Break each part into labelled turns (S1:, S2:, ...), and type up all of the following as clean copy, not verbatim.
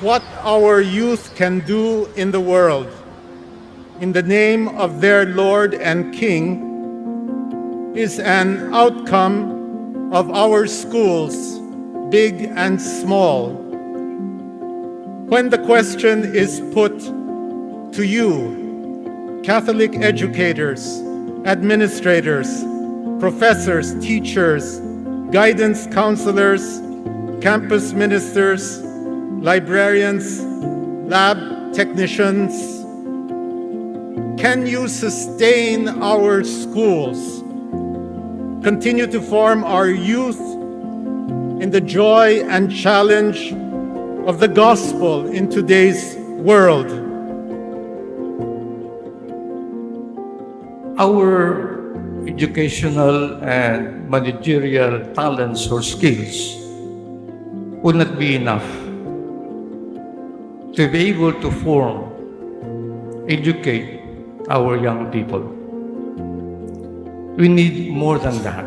S1: What our youth can do in the world in the name of their Lord and King is an outcome of our schools, big and small. When the question is put to you, Catholic educators, administrators, professors, teachers, guidance counselors, campus ministers, librarians, lab technicians, can you sustain our schools, continue to form our youth in the joy and challenge of the gospel in today's world?
S2: Our educational and managerial talents or skills will not be enough to be able to form, educate our young people. We need more than that.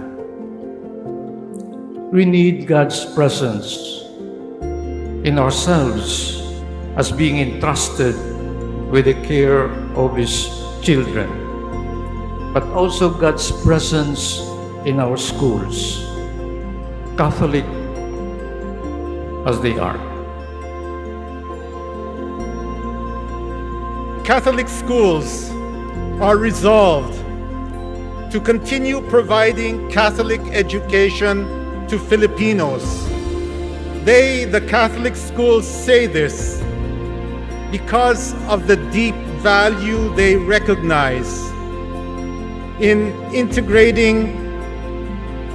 S2: We need God's presence in ourselves as being entrusted with the care of His children, but also God's presence in our schools, Catholic as they are.
S1: Catholic schools are resolved to continue providing Catholic education to Filipinos. They, the Catholic schools, say this because of the deep value they recognize in integrating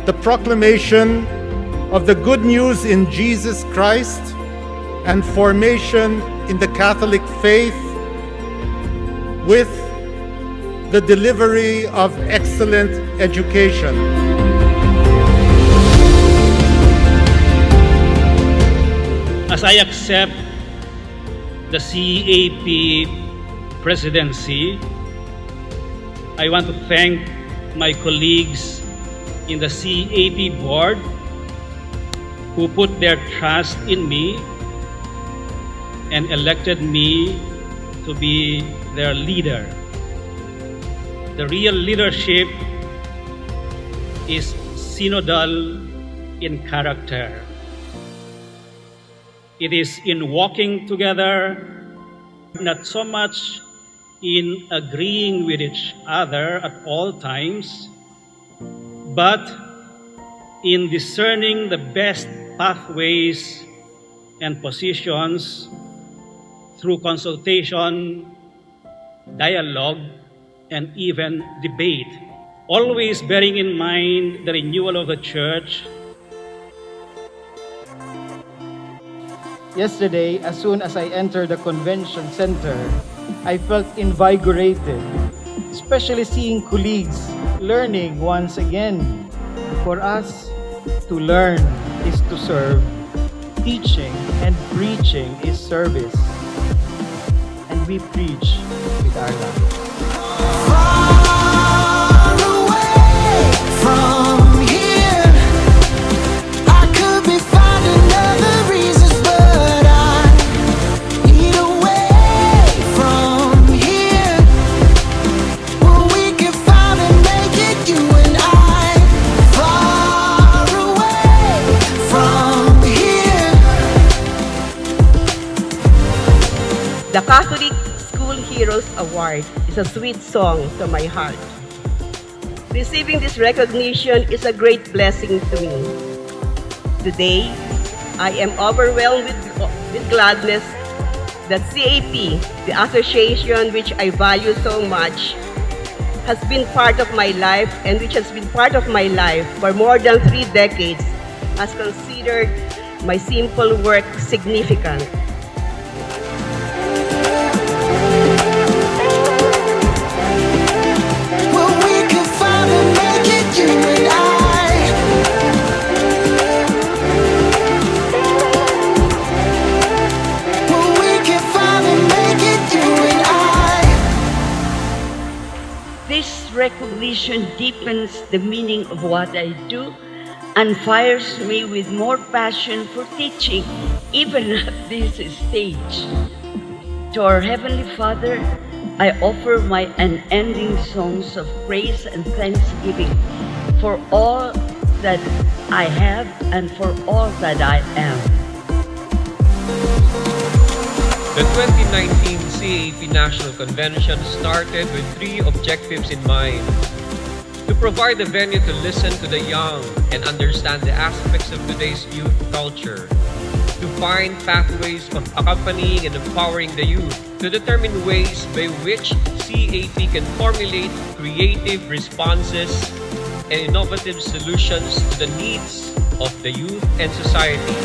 S1: the proclamation of the good news in Jesus Christ and formation in the Catholic faith with the delivery of excellent education.
S3: As I accept the CAP presidency, I want to thank my colleagues in the CAP board who put their trust in me and elected me to be their leader. The real leadership is synodal in character. It is in walking together, not so much in agreeing with each other at all times, but in discerning the best pathways and positions through consultation, dialogue, and even debate, always bearing in mind the renewal of the Church.
S4: Yesterday, as soon as I entered the convention center, I felt invigorated, especially seeing colleagues learning once again. For us, to learn is to serve. Teaching and preaching is service. And we preach with our lives.
S5: Far away from here, I could be finding other reasons, but I need away from here, where we can finally make it, you and I. Far away from here.
S6: The Catholic School Heroes Award is a sweet song to my heart. Receiving this recognition is a great blessing to me. Today, I am overwhelmed with gladness that CAP, the association which I value so much, has been part of my life and which has been part of my life for more than 3 decades, has considered my simple work significant.
S5: Well, we can finally make it, you and I. Well, we can finally make it, you and I.
S7: This recognition deepens the meaning of what I do and fires me with more passion for teaching, even at this stage. To our Heavenly Father, I offer my unending songs of praise and thanksgiving for all that I have and for all that I am.
S8: The 2019 CAP National Convention started with three objectives in mind: to provide a venue to listen to the young and understand the aspects of today's youth culture, to find pathways of accompanying and empowering the youth, to determine ways by which CAP can formulate creative responses and innovative solutions to the needs of the youth and society.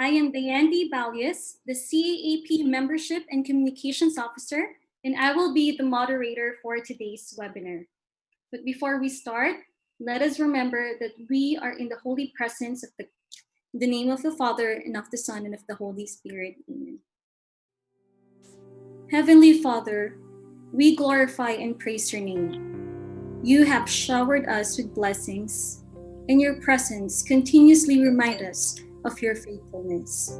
S9: I am Dianne Balios, the CAAP Membership and Communications Officer, and I will be the moderator for today's webinar. But before we start, let us remember that we are in the holy presence of the name of the Father, and of the Son, and of the Holy Spirit. Amen. Heavenly Father, we glorify and praise your name. You have showered us with blessings, and your presence continuously reminds us of your faithfulness.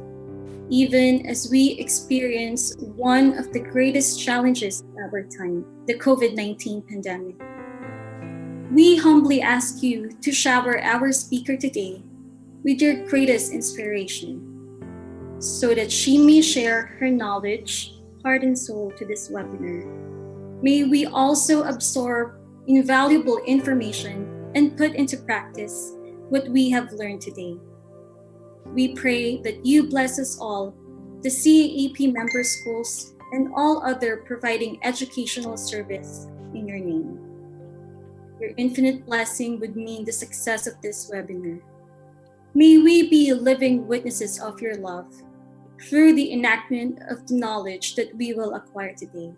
S9: Even as we experience one of the greatest challenges of our time, the COVID-19 pandemic, we humbly ask you to shower our speaker today with your greatest inspiration, so that she may share her knowledge, heart and soul to this webinar. May we also absorb invaluable information and put into practice what we have learned today. We pray that you bless us all, the CAAP member schools, and all other providing educational service in your name. Your infinite blessing would mean the success of this webinar. May we be living witnesses of your love through the enactment of the knowledge that we will acquire today.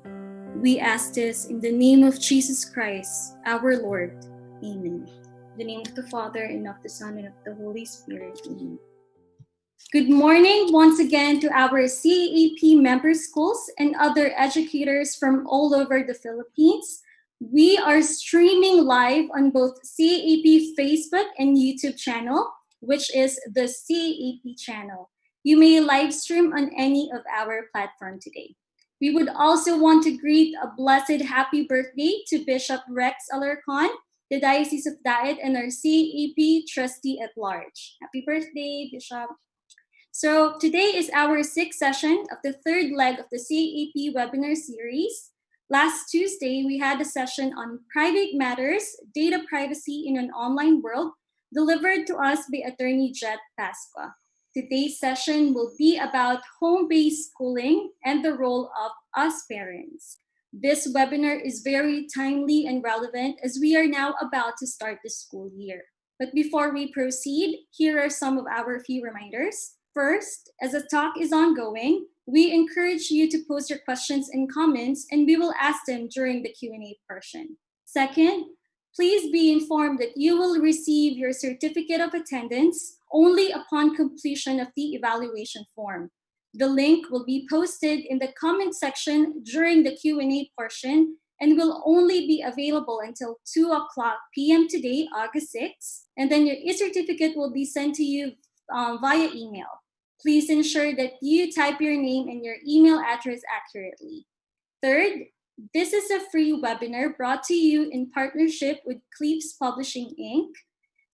S9: We ask this in the name of Jesus Christ, our Lord. Amen. In the name of the Father, and of the Son, and of the Holy Spirit. Amen. Good morning once again to our CAAP member schools and other educators from all over the Philippines. We are streaming live on both CAAP Facebook and YouTube channel, which is the CAAP channel. You may live stream on any of our platform today. We would also want to greet a blessed happy birthday to Bishop Rex Alarcon, the Diocese of Daet, and our CAAP trustee at large. Happy birthday, Bishop. So today is our sixth session of the third leg of the CAAP webinar series. Last Tuesday, we had a session on private matters, data privacy in an online world, delivered to us by Attorney Jet Pasqua. Today's session will be about home-based schooling and the role of us parents. This webinar is very timely and relevant as we are now about to start the school year. But before we proceed, here are some of our few reminders. First, as the talk is ongoing, we encourage you to post your questions and comments, and we will ask them during the Q&A portion. Second, please be informed that you will receive your certificate of attendance only upon completion of the evaluation form. The link will be posted in the comment section during the Q&A portion and will only be available until 2:00 p.m. today, August 6th, and then your e-certificate will be sent to you via email. Please ensure that you type your name and your email address accurately. Third, this is a free webinar brought to you in partnership with Cleaves Publishing, Inc.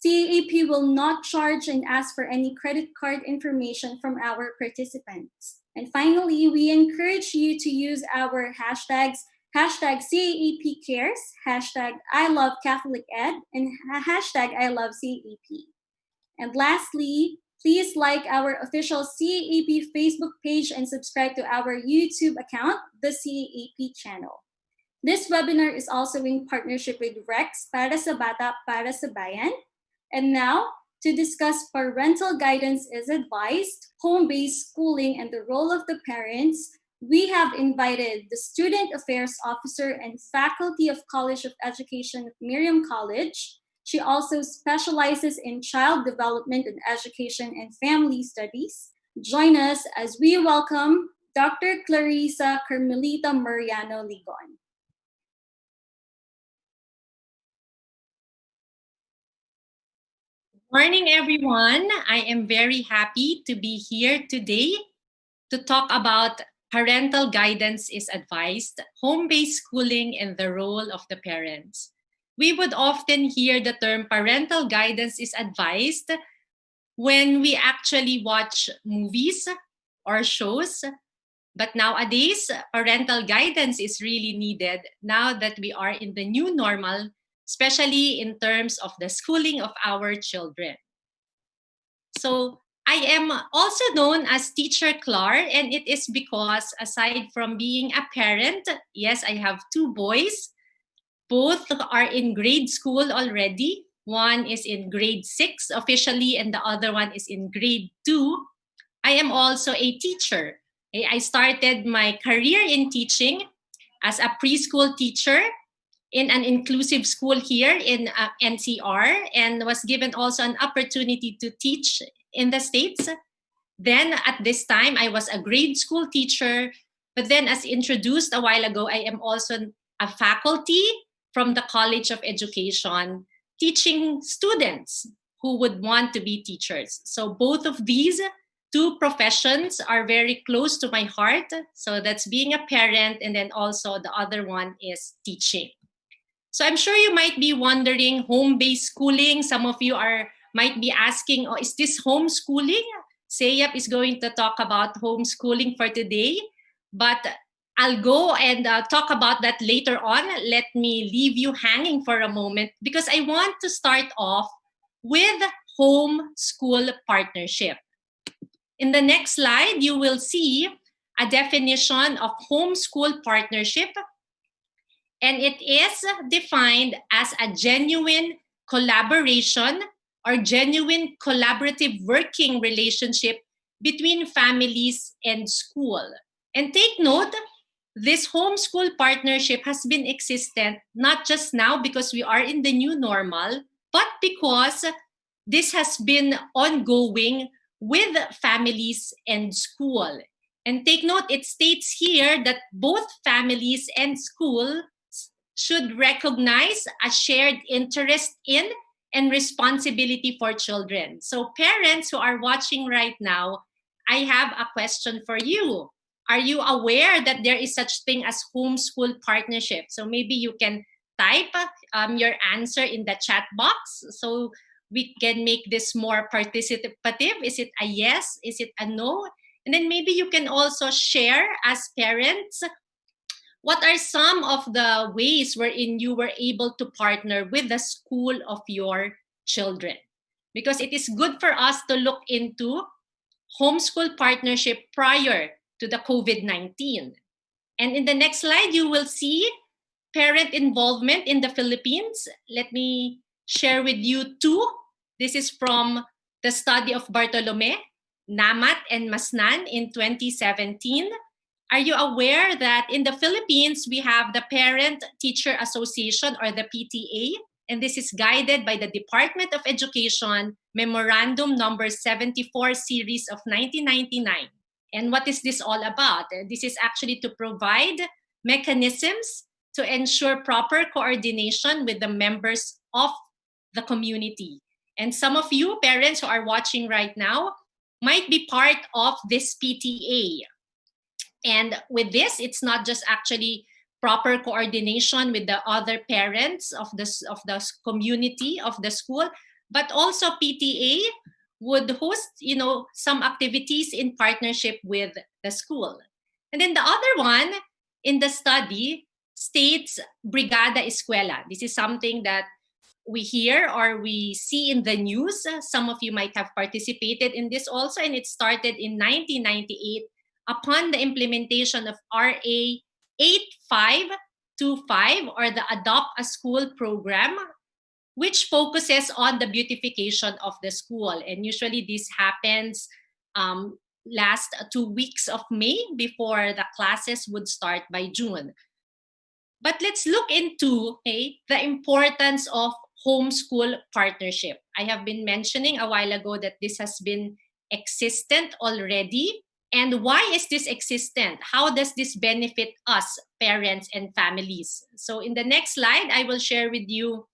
S9: CAAP will not charge and ask for any credit card information from our participants. And finally, we encourage you to use our hashtags, #CAAPCares, #ILoveCatholicEd, and #ILoveCAAP. And lastly, please like our official CAAP Facebook page and subscribe to our YouTube account, the CAAP channel. This webinar is also in partnership with Rex Para sa Bata, Para sa Bayan. And now, to discuss parental guidance is advised, home-based schooling, and the role of the parents, we have invited the Student Affairs Officer and Faculty of College of Education of Miriam College. She also specializes in child development and education and family studies. Join us as we welcome Dr. Clarissa Carmelita Mariano-Ligon.
S10: Morning, everyone. I am very happy to be here today to talk about parental guidance is advised, home-based schooling, and the role of the parents. We would often hear the term parental guidance is advised when we actually watch movies or shows. But nowadays, parental guidance is really needed now that we are in the new normal, especially in terms of the schooling of our children. So I am also known as Teacher Clar, and it is because aside from being a parent, yes, I have two boys. Both are in grade school already. One is in grade 6 officially, and the other one is in grade 2. I am also a teacher. Okay, I started my career in teaching as a preschool teacher in an inclusive school here in NCR, and was given also an opportunity to teach in the States. Then at this time, I was a grade school teacher. But then, as introduced a while ago, I am also a faculty from the College of Education, teaching students who would want to be teachers. So both of these two professions are very close to my heart. So that's being a parent, and then also the other one is teaching. So I'm sure you might be wondering, home-based schooling. Some of you might be asking, oh, is this homeschooling? Sayap is going to talk about homeschooling for today, but I'll go and talk about that later on. Let me leave you hanging for a moment because I want to start off with home-school partnership. In the next slide, you will see a definition of homeschool partnership. And it is defined as a genuine collaboration or genuine collaborative working relationship between families and school. And take note, this homeschool partnership has been existent not just now because we are in the new normal, but because this has been ongoing with families and school. And take note, it states here that both families and school should recognize a shared interest in and responsibility for children. So parents who are watching right now, I have a question for you. Are you aware that there is such thing as homeschool partnership? So maybe you can type your answer in the chat box so we can make this more participative. Is it a yes? Is it a no? And then maybe you can also share as parents, what are some of the ways wherein you were able to partner with the school of your children? Because it is good for us to look into homeschool partnership prior to the COVID-19. And in the next slide, you will see parent involvement in the Philippines. Let me share with you two. This is from the study of Bartolome, Namat, and Masnan in 2017. Are you aware that in the Philippines, we have the Parent Teacher Association or the PTA, and this is guided by the Department of Education Memorandum Number 74 Series of 1999. And what is this all about? This is actually to provide mechanisms to ensure proper coordination with the members of the community. And some of you parents who are watching right now might be part of this PTA. And with this, it's not just actually proper coordination with the other parents of the community of the school, but also PTA would host, some activities in partnership with the school. And then the other one in the study states Brigada Escuela. This is something that we hear or we see in the news. Some of you might have participated in this also, and it started in 1998 upon the implementation of RA 8525 or the Adopt a School program, which focuses on the beautification of the school. And usually this happens last 2 weeks of May before the classes would start by June. But let's look into the importance of homeschool partnership. I have been mentioning a while ago that this has been existent already. And why is this existent? How does this benefit us, parents and families? So in the next slide, I will share with you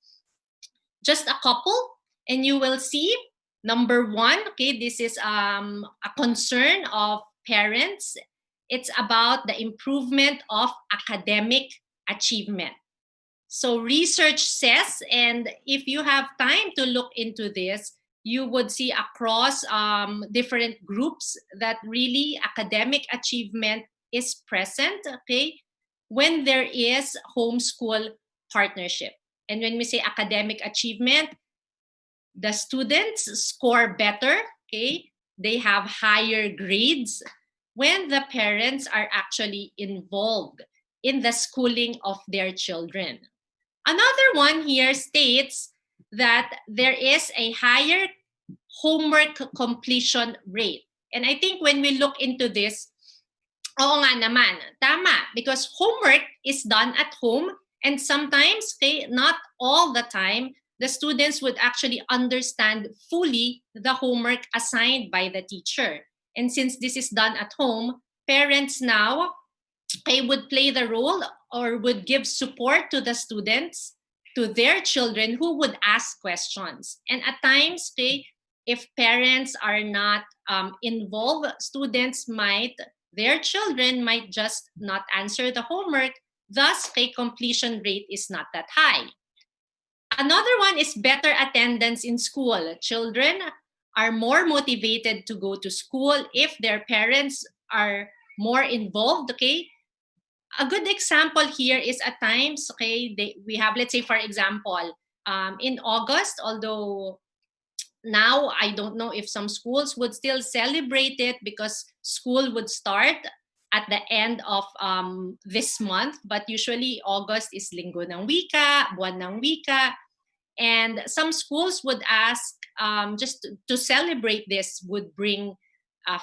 S10: just a couple, and you will see, number one, this is a concern of parents. It's about the improvement of academic achievement. So research says, and if you have time to look into this, you would see across different groups that really academic achievement is present, when there is homeschool partnership. And when we say academic achievement, the students score better, they have higher grades when the parents are actually involved in the schooling of their children. Another one here states that there is a higher homework completion rate. And I think when we look into this, oo nga naman, tama, because homework is done at home, and sometimes, okay, not all the time, the students would actually understand fully the homework assigned by the teacher. And since this is done at home, parents now, okay, would play the role or would give support to the students, to their children who would ask questions. And at times, okay, if parents are not involved, their children might just not answer the homework. Thus, okay, completion rate is not that high. Another one is better attendance in school. Children are more motivated to go to school if their parents are more involved, okay? A good example here is at times, okay, we have, let's say, for example, in August, although now I don't know if some schools would still celebrate it because school would start at the end of this month, but usually August is Linggo ng Wika, Buwan ng Wika, and some schools would ask, just to celebrate this, would bring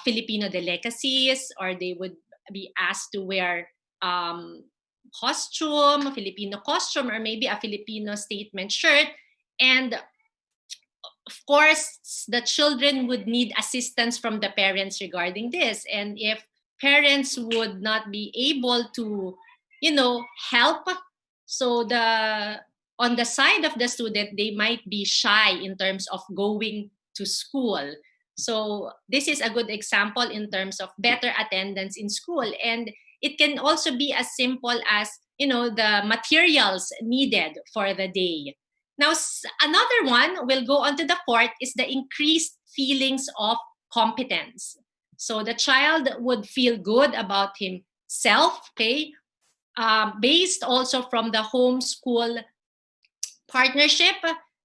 S10: Filipino delicacies, or they would be asked to wear costume, a Filipino costume, or maybe a Filipino statement shirt. And of course, the children would need assistance from the parents regarding this. And if parents would not be able to, help, so on the side of the student, they might be shy in terms of going to school. So this is a good example in terms of better attendance in school. And it can also be as simple as, the materials needed for the day. Now, another one, we'll go on to the fourth, is the increased feelings of competence. So the child would feel good about himself, okay, based also from the homeschool partnership,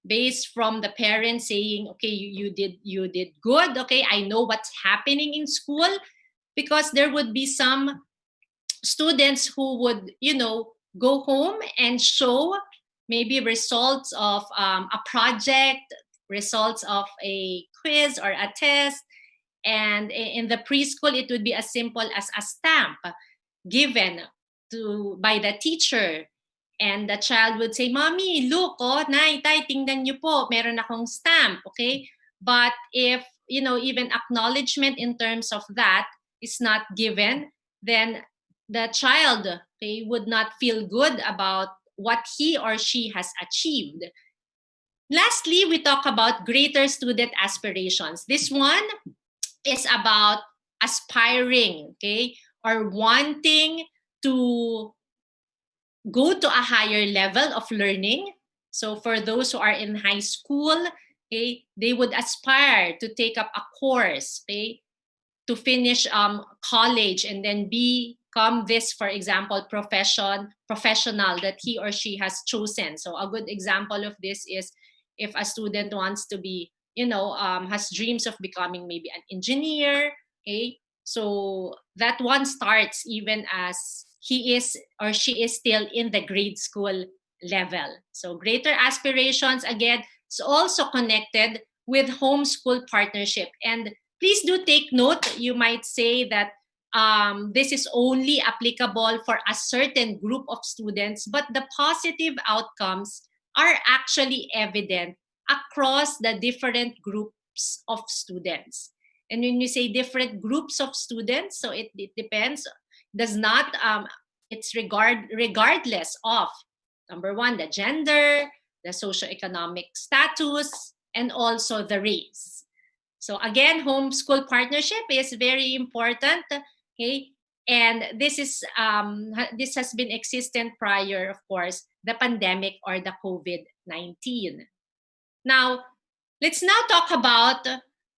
S10: based from the parents saying, okay, you did good, okay, I know what's happening in school, because there would be some students who would, go home and show maybe results of a project, results of a quiz or a test. And in the preschool, it would be as simple as a stamp given by the teacher. And the child would say, Mommy, look, Nay, Tay, tingnan niyo po, meron akong stamp, okay? But if, even acknowledgement in terms of that is not given, then the child, okay, would not feel good about what he or she has achieved. Lastly, we talk about greater student aspirations. This one is about aspiring, okay, or wanting to go to a higher level of learning. So for those who are in high school, okay, they would aspire to take up a course, okay, to finish college and then become this, for example, professional that he or she has chosen. So a good example of this is if a student wants to be, has dreams of becoming maybe an engineer, okay, so that one starts even as he is or she is still in the grade school level. So greater aspirations, again, is also connected with homeschool partnership. And please do take note, you might say that this is only applicable for a certain group of students, but the positive outcomes are actually evident across the different groups of students. And when you say different groups of students, so it depends, does not, it's regardless of, number one, the gender, the socioeconomic status, and also the race. So again, homeschool partnership is very important, okay? And this has been existent prior, of course, the pandemic or the COVID-19. Now, let's now talk about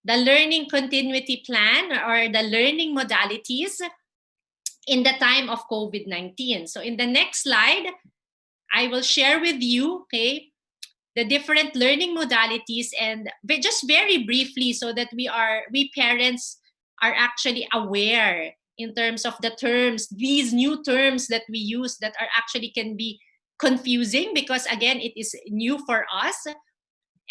S10: the learning continuity plan or the learning modalities in the time of COVID-19. So in the next slide, I will share with you, okay, the different learning modalities, and just very briefly so that we parents are actually aware in terms of the terms, these new terms that we use that are actually can be confusing because again, it is new for us.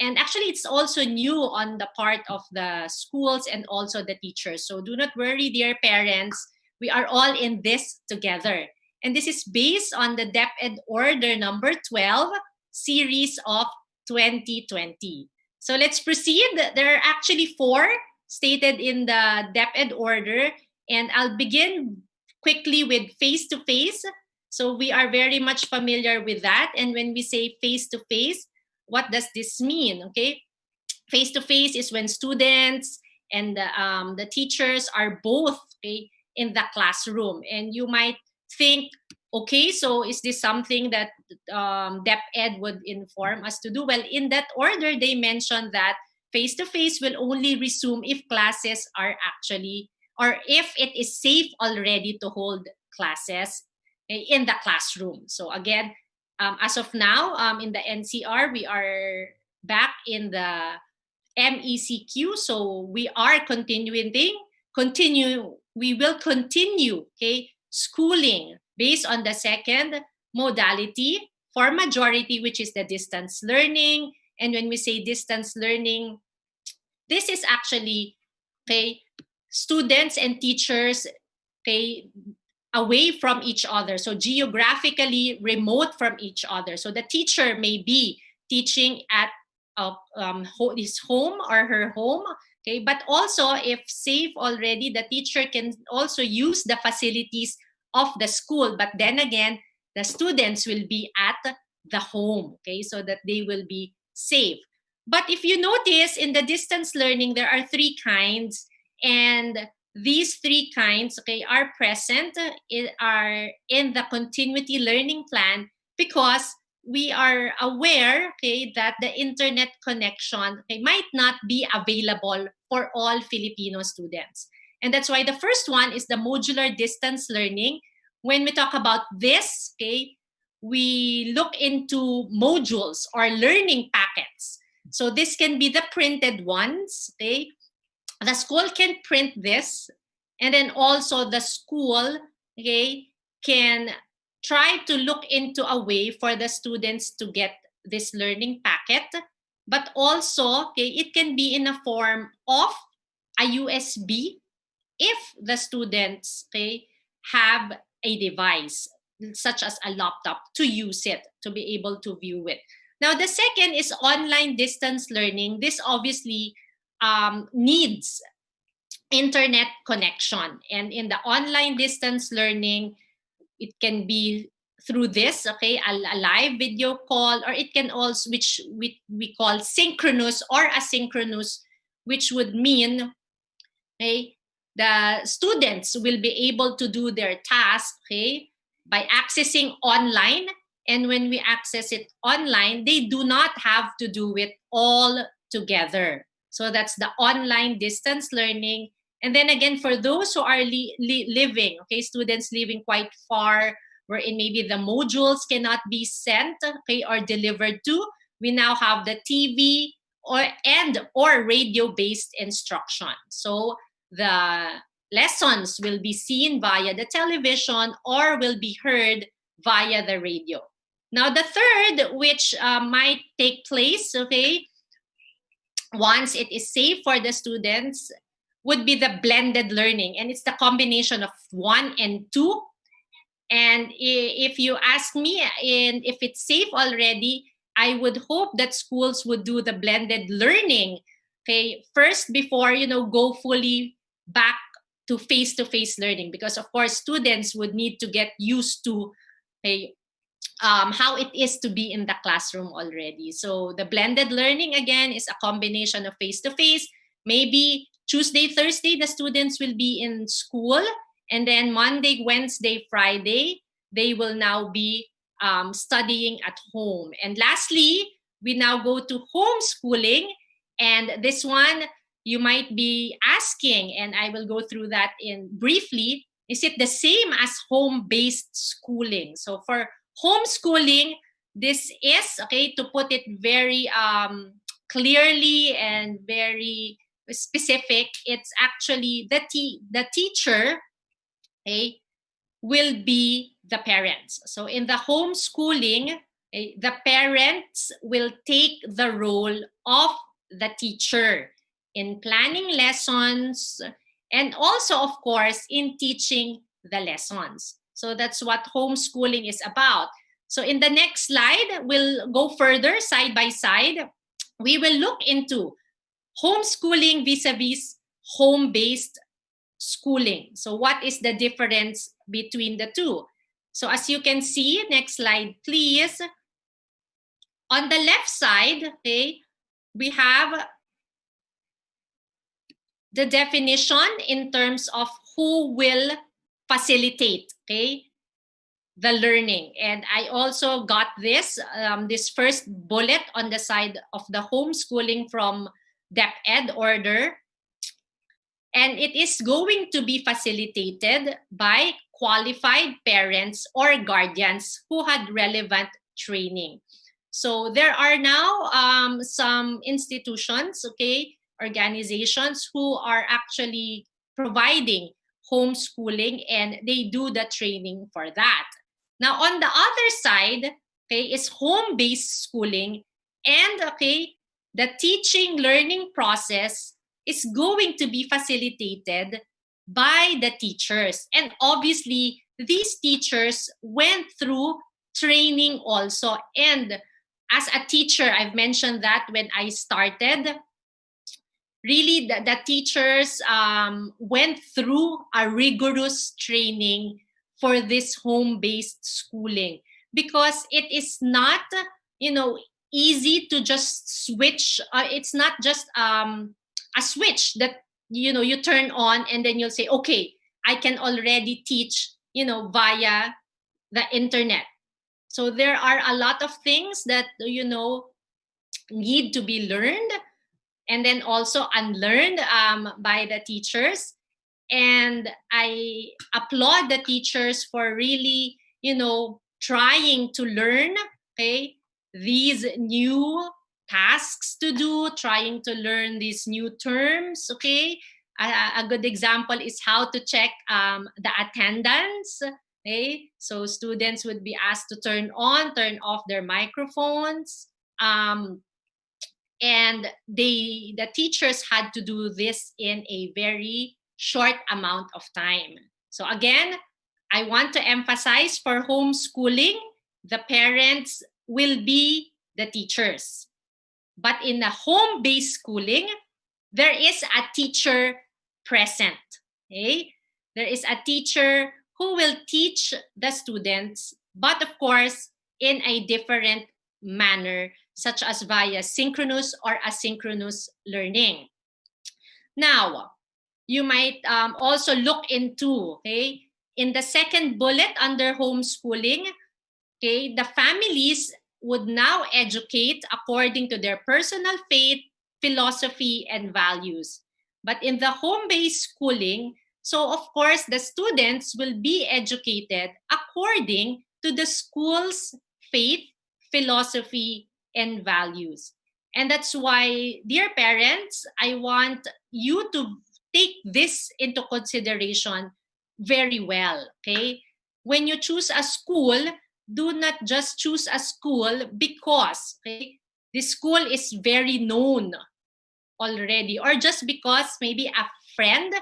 S10: And actually, it's also new on the part of the schools and also the teachers. So do not worry, dear parents. We are all in this together. And this is based on the DepEd Order number 12, series of 2020. So let's proceed. There are actually 4 stated in the DepEd Order. And I'll begin quickly with face-to-face. So we are very much familiar with that. And when we say face-to-face, what does this mean? Okay, face-to-face is when students and the teachers are both, okay, in the classroom. And you might think, okay, so is this something that DepEd would inform us to do? Well, in that order, they mentioned that face-to-face will only resume if classes are actually, or if it is safe already to hold classes in the classroom. So again, as of now, in the NCR, we are back in the MECQ. So we are we will continue, okay, schooling based on the second modality for majority, which is the distance learning. And when we say distance learning, this is actually, okay, students and teachers, okay, away from each other. So geographically remote from each other. So the teacher may be teaching at his home or her home. Okay, but also if safe already, the teacher can also use the facilities of the school. But then again, the students will be at the home, okay, so that they will be safe. But if you notice in the distance learning, there are 3 kinds, and these 3 kinds, okay, are present are in the continuity learning plan because we are aware, okay, that the internet connection, okay, might not be available for all Filipino students. And that's why the first one is the modular distance learning. When we talk about this, okay, we look into modules or learning packets. So this can be the printed ones, okay? The school can print this, and then also the school, okay, can try to look into a way for the students to get this learning packet. But also, okay, it can be in a form of a USB if the students, okay, have a device such as a laptop to use it, to be able to view it. Now, the second is online distance learning. This obviously needs internet connection. And in the online distance learning, it can be through this, okay, a live video call, or it can also, which we call synchronous or asynchronous, which would mean, okay, the students will be able to do their task, okay, by accessing online. And when we access it online, they do not have to do it all together. So that's the online distance learning. And then again, for those who are living, okay, students living quite far, wherein maybe the modules cannot be sent, okay, or delivered to, we now have the TV or radio-based instruction. So the lessons will be seen via the television or will be heard via the radio. Now, the third, which might take place, okay, once it is safe for the students, would be the blended learning. And it's the combination of 1 and 2. And if you ask me, and if it's safe already, I would hope that schools would do the blended learning, okay, first before, go fully back to face-to-face learning. Because, of course, students would need to get used to, okay, how it is to be in the classroom already. So the blended learning, again, is a combination of face-to-face. Maybe Tuesday, Thursday, the students will be in school. And then Monday, Wednesday, Friday, they will now be studying at home. And lastly, we now go to homeschooling. And this one, you might be asking, and I will go through that in briefly, is it the same as home-based schooling? So for homeschooling, this is, okay, to put it very clearly and very specific, it's actually the teacher, okay, will be the parents. So in the homeschooling, the parents will take the role of the teacher in planning lessons and also, of course, in teaching the lessons. So that's what homeschooling is about. So in the next slide, we'll go further side by side. We will look into homeschooling vis-a-vis home-based schooling. So what is the difference between the two? So as you can see, next slide, please. On the left side, okay, we have the definition in terms of who will facilitate, okay, the learning. And I also got this first bullet on the side of the homeschooling from DepEd order. And it is going to be facilitated by qualified parents or guardians who had relevant training. So there are now some institutions, okay, organizations who are actually providing homeschooling, and they do the training for that. Now, on the other side, okay, is home-based schooling, and okay, the teaching learning process is going to be facilitated by the teachers. And obviously, these teachers went through training also. And as a teacher, I've mentioned that when I started, really the teachers went through a rigorous training for this home-based schooling, because it is not, easy to just switch. It's not just a switch that you turn on and then you'll say, okay, I can already teach via the internet. So there are a lot of things that need to be learned and then also unlearned by the teachers. And I applaud the teachers for really trying to learn, okay, these new tasks to do, trying to learn these new terms, okay? A good example is how to check the attendance, okay? So students would be asked to turn on, turn off their microphones. And the teachers had to do this in a very short amount of time. So again, I want to emphasize for homeschooling, the parents will be the teachers. But in the home-based schooling, there is a teacher present. Okay? There is a teacher who will teach the students, but of course, in a different manner, such as via synchronous or asynchronous learning. Now, you might also look into, okay, in the second bullet under homeschooling, okay, the families would now educate according to their personal faith, philosophy, and values. But in the home-based schooling, so of course, the students will be educated according to the school's faith, philosophy, and values. And that's why, dear parents, I want you to take this into consideration very well, okay? When you choose a school, do not just choose a school because, okay, the school is very known already, or just because maybe a friend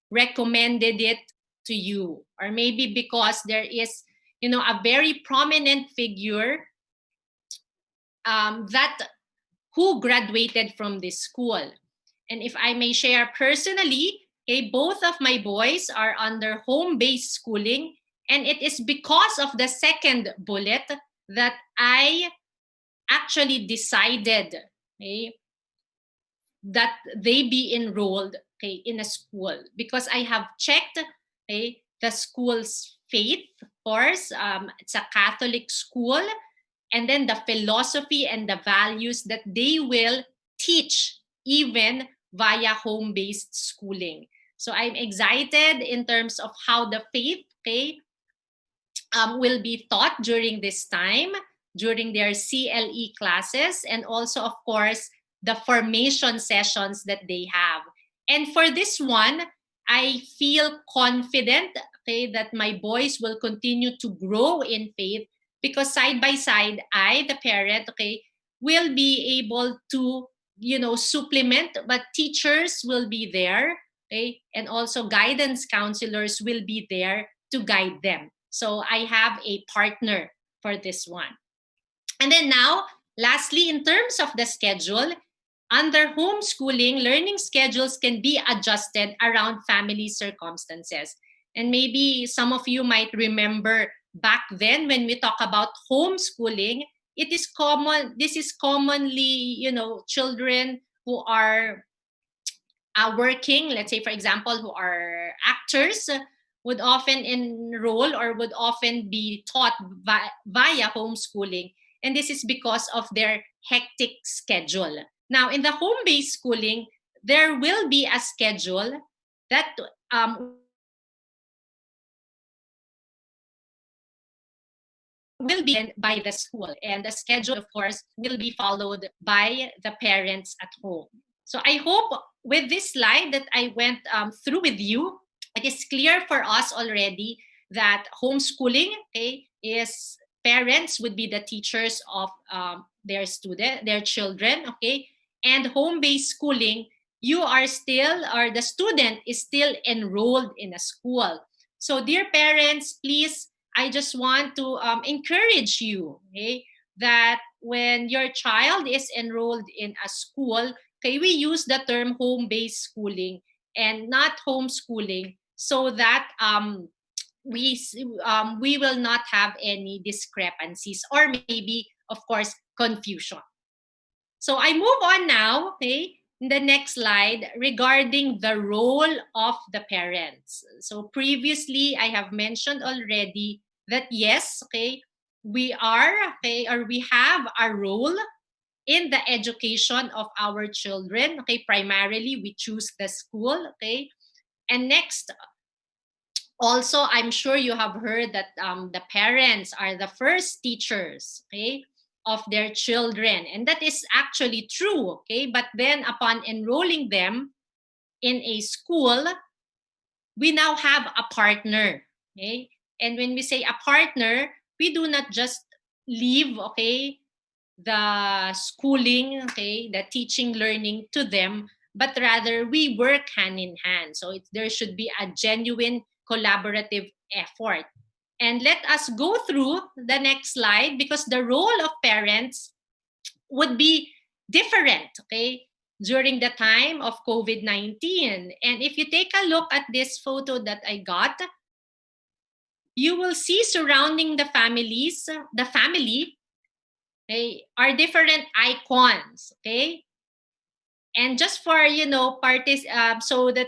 S10: recommended it to you, or maybe because there is, a very prominent figure that who graduated from this school. And if I may share personally, okay, both of my boys are under home-based schooling, and it is because of the second bullet that I actually decided, okay, that they be enrolled, okay, in a school, because I have checked, okay, the school's faith, of course, it's a Catholic school, and then the philosophy and the values that they will teach even via home-based schooling. So I'm excited in terms of how the faith, okay, will be taught during this time, during their CLE classes, and also, of course, the formation sessions that they have. And for this one, I feel confident, okay, that my boys will continue to grow in faith because side by side, I, the parent, okay, will be able to, supplement, but teachers will be there, okay, and also guidance counselors will be there to guide them. So I have a partner for this one. And then now, lastly, in terms of the schedule, under homeschooling, learning schedules can be adjusted around family circumstances. And maybe some of you might remember back then when we talk about homeschooling, it is common, this is commonly, children who are working, let's say, for example, who are actors, would often enroll or would often be taught via homeschooling. And this is because of their hectic schedule. Now, in the home-based schooling, there will be a schedule that will be by the school. And the schedule, of course, will be followed by the parents at home. So I hope with this slide that I went through with you, it is clear for us already that homeschooling, okay, is parents would be the teachers of their children, okay, and home-based schooling, you are still, or the student is still enrolled in a school. So dear parents, please, I just want to encourage you, okay, that when your child is enrolled in a school, okay, we use the term home-based schooling and not homeschooling, so that we will not have any discrepancies or maybe, of course, confusion. So I move on now, okay, in the next slide, regarding the role of the parents. So previously, I have mentioned already that yes, okay, we are, okay, or we have a role in the education of our children. Okay, primarily we choose the school, okay, and next, also, I'm sure you have heard that the parents are the first teachers, okay, of their children. And that is actually true, okay? But then upon enrolling them in a school, we now have a partner, okay? And when we say a partner, we do not just leave, okay, the schooling, okay, the teaching, learning to them, but rather we work hand in hand. So there should be a genuine collaborative effort. And let us go through the next slide, because the role of parents would be different, okay, during the time of COVID-19. And if you take a look at this photo that I got, you will see surrounding the family, okay, are different icons, okay? And just for, so that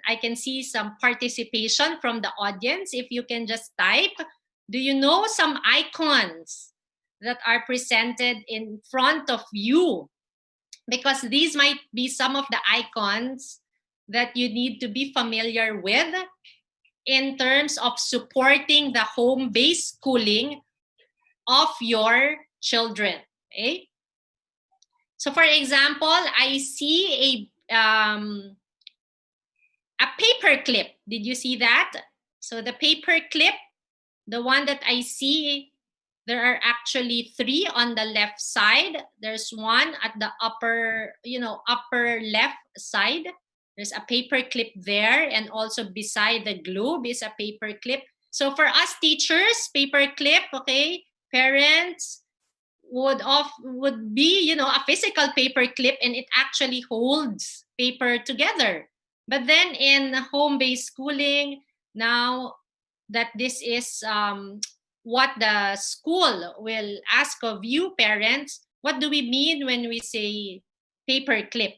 S10: I can see some participation from the audience, if you can just type, do you know some icons that are presented in front of you? Because these might be some of the icons that you need to be familiar with in terms of supporting the home-based schooling of your children, okay? So for example, I see a paper clip. Did you see that? So the paper clip, the one that I see, there are actually 3 on the left side. There's one at the upper left side. There's a paper clip there, and also beside the globe is a paper clip. So for us teachers, paper clip, okay, parents would be, a physical paper clip, and it actually holds paper together. But then in home-based schooling, now that this is what the school will ask of you, parents, what do we mean when we say paper clip?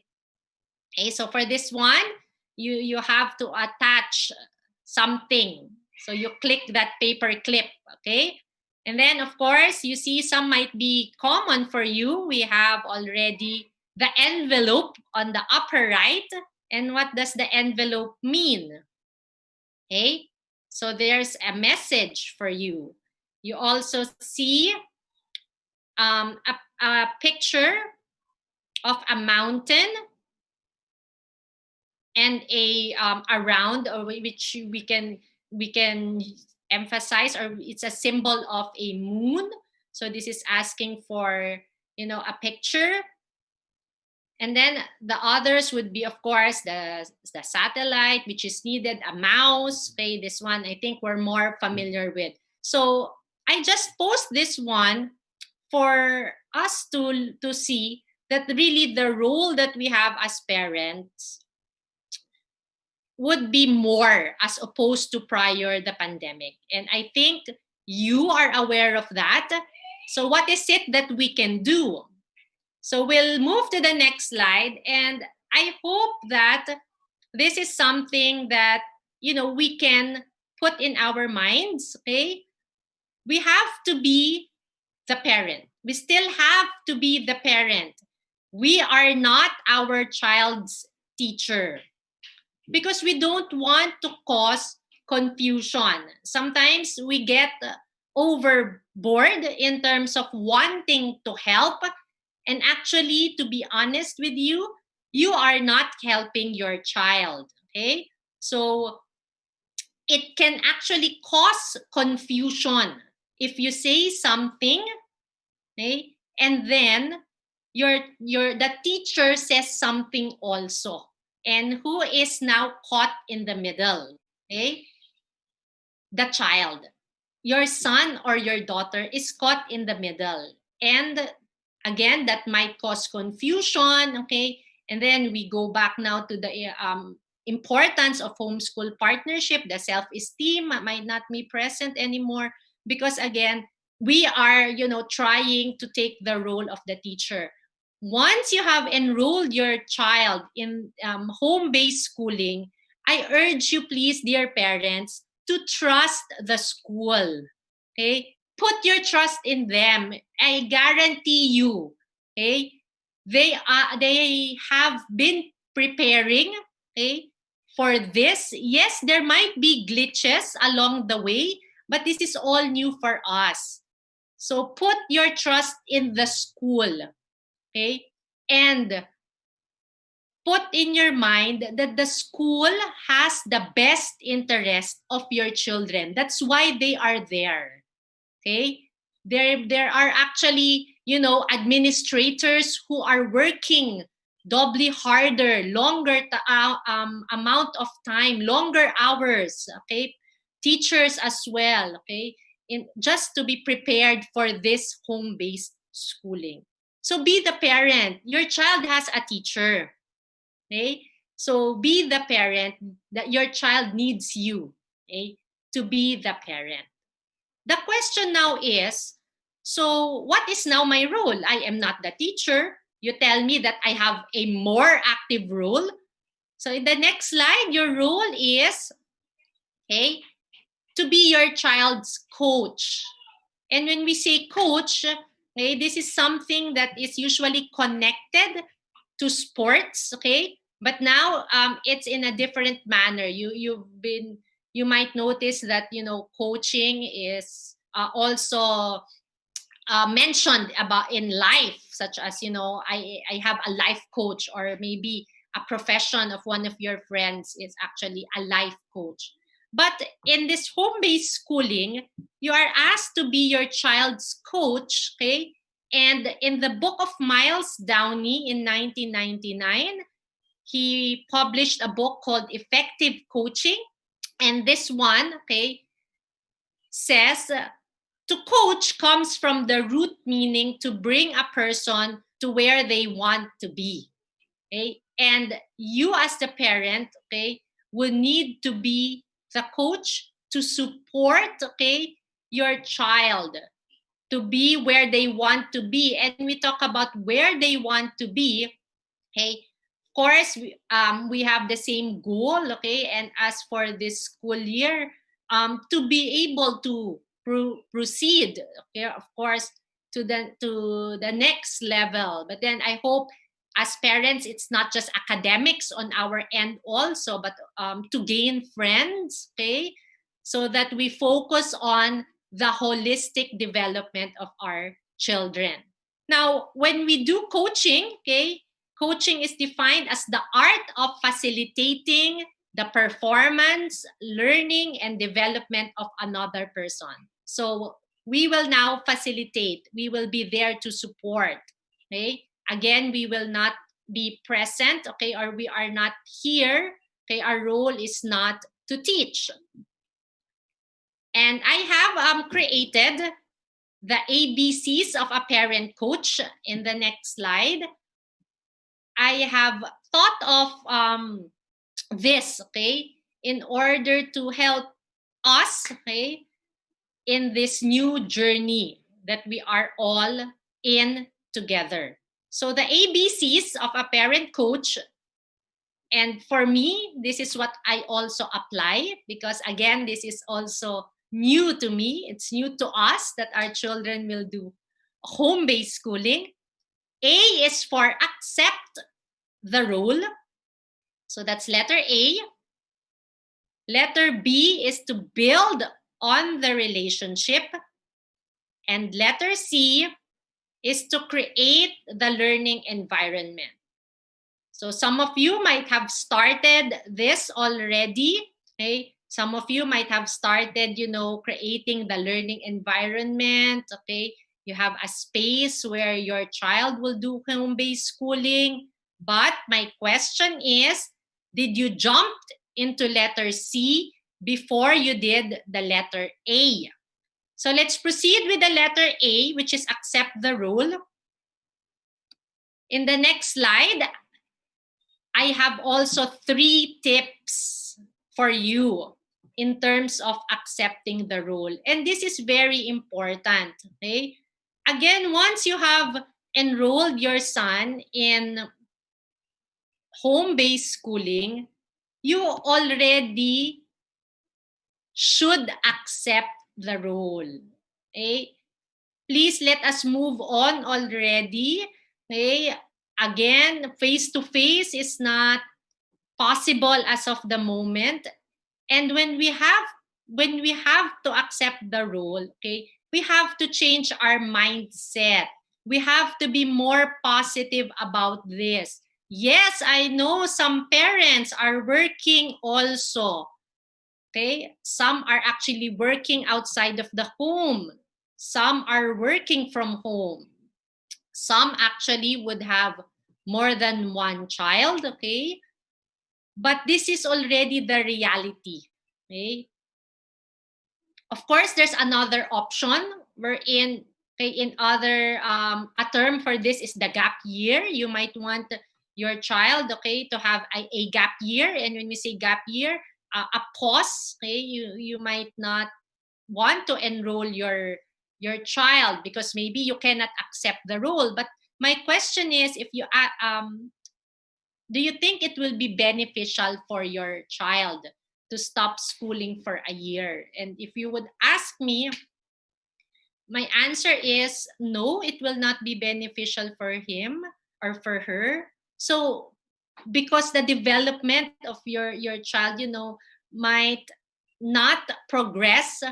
S10: Okay, so for this one, you have to attach something. So you click that paper clip, okay? And then, of course, you see some might be common for you. We have already the envelope on the upper right. And what does the envelope mean? Okay, so there's a message for you. You also see a picture of a mountain and a round, or which we can emphasize, or it's a symbol of a moon. So this is asking for, a picture. And then the others would be, of course, the satellite, which is needed, a mouse. Okay, this one I think we're more familiar with. So I just post this one for us to see that really the role that we have as parents would be more as opposed to prior the pandemic. And I think you are aware of that. So what is it that we can do? So we'll move to the next slide. And I hope that this is something that, we can put in our minds, okay? We have to be the parent. We still have to be the parent. We are not our child's teacher, because we don't want to cause confusion. Sometimes we get overboard in terms of wanting to help. And actually, to be honest with you, you are not helping your child, okay? So it can actually cause confusion if you say something, okay, and then the teacher says something also. And who is now caught in the middle? Okay? The child. Your son or your daughter is caught in the middle. And again, that might cause confusion, okay? And then we go back now to the importance of homeschool partnership. The self-esteem might not be present anymore because, again, we are, trying to take the role of the teacher. Once you have enrolled your child in home-based schooling, I urge you, please, dear parents, to trust the school. Okay? Put your trust in them. I guarantee you, okay, they have been preparing, okay, for this. Yes, there might be glitches along the way, but this is all new for us. So put your trust in the school. Okay, and put in your mind that the school has the best interest of your children. That's why they are there. Okay, there are actually, administrators who are working doubly harder, longer amount of time, longer hours. Okay, teachers as well. Okay, just to be prepared for this home-based schooling. So be the parent. Your child has a teacher. Okay? So be the parent that your child needs you, okay, to be the parent. The question now is, so what is now my role? I am not the teacher. You tell me that I have a more active role. So in the next slide, your role is, okay, to be your child's coach. And when we say coach, okay, this is something that is usually connected to sports, okay? But now it's in a different manner. You might notice that, coaching is also mentioned about in life, such as, I have a life coach, or maybe a profession of one of your friends is actually a life coach. But in this home-based schooling, you are asked to be your child's coach, okay? And in the book of Miles Downey in 1999, he published a book called Effective Coaching. And this one, okay, says to coach comes from the root meaning to bring a person to where they want to be. Okay? And you as the parent, okay, will need to be the coach to support, okay, your child to be where they want to be. And we talk about where they want to be, okay. Of course, we have the same goal, okay. And as for this school year, to be able to proceed, okay, of course, to the next level. But then I hope, as parents, it's not just academics on our end also, but to gain friends, okay? So that we focus on the holistic development of our children. Now, when we do coaching, okay, coaching is defined as the art of facilitating the performance, learning, and development of another person. So we will now facilitate. We will be there to support. Okay. Again, we will not be present. Okay, or we are not here. Okay, our role is not to teach. And I have created the ABCs of a parent coach. In the next slide, I have thought of this, okay, in order to help us, okay, in this new journey that we are all in together. So the ABCs of a parent coach, and for me, this is what I also apply, because again, this is also new to me. It's new to us that our children will do home-based schooling. A is for accept the role. So that's letter A. Letter B is to build on the relationship. And letter C is to create the learning environment. So some of you might have started this already. Okay? Some of you might have started, creating the learning environment. Okay? You have a space where your child will do home-based schooling. But my question is, did you jump into letter C before you did the letter A? So let's proceed with the letter A, which is accept the role. In the next slide, I have also 3 tips for you in terms of accepting the role. And this is very important. Okay? Again, once you have enrolled your son in home-based schooling, you already should accept the role. Okay? Please let us move on already. Okay? Again, face-to-face is not possible as of the moment. And when we have to accept the role, okay, we have to change our mindset. We have to be more positive about this. Yes, I know some parents are working also. Okay, some are actually working outside of the home. Some are working from home. Some actually would have more than one child, okay? But this is already the reality, okay? Of course, there's another option wherein, okay, in other, a term for this is the gap year. You might want your child, okay, to have a gap year. And when we say gap year, a pause, okay? You might not want to enroll your child because maybe you cannot accept the role. But my question is, if you do you think it will be beneficial for your child to stop schooling for a year? And if you would ask me, my answer is no, it will not be beneficial for him or for her. So because the development of your child, might not progress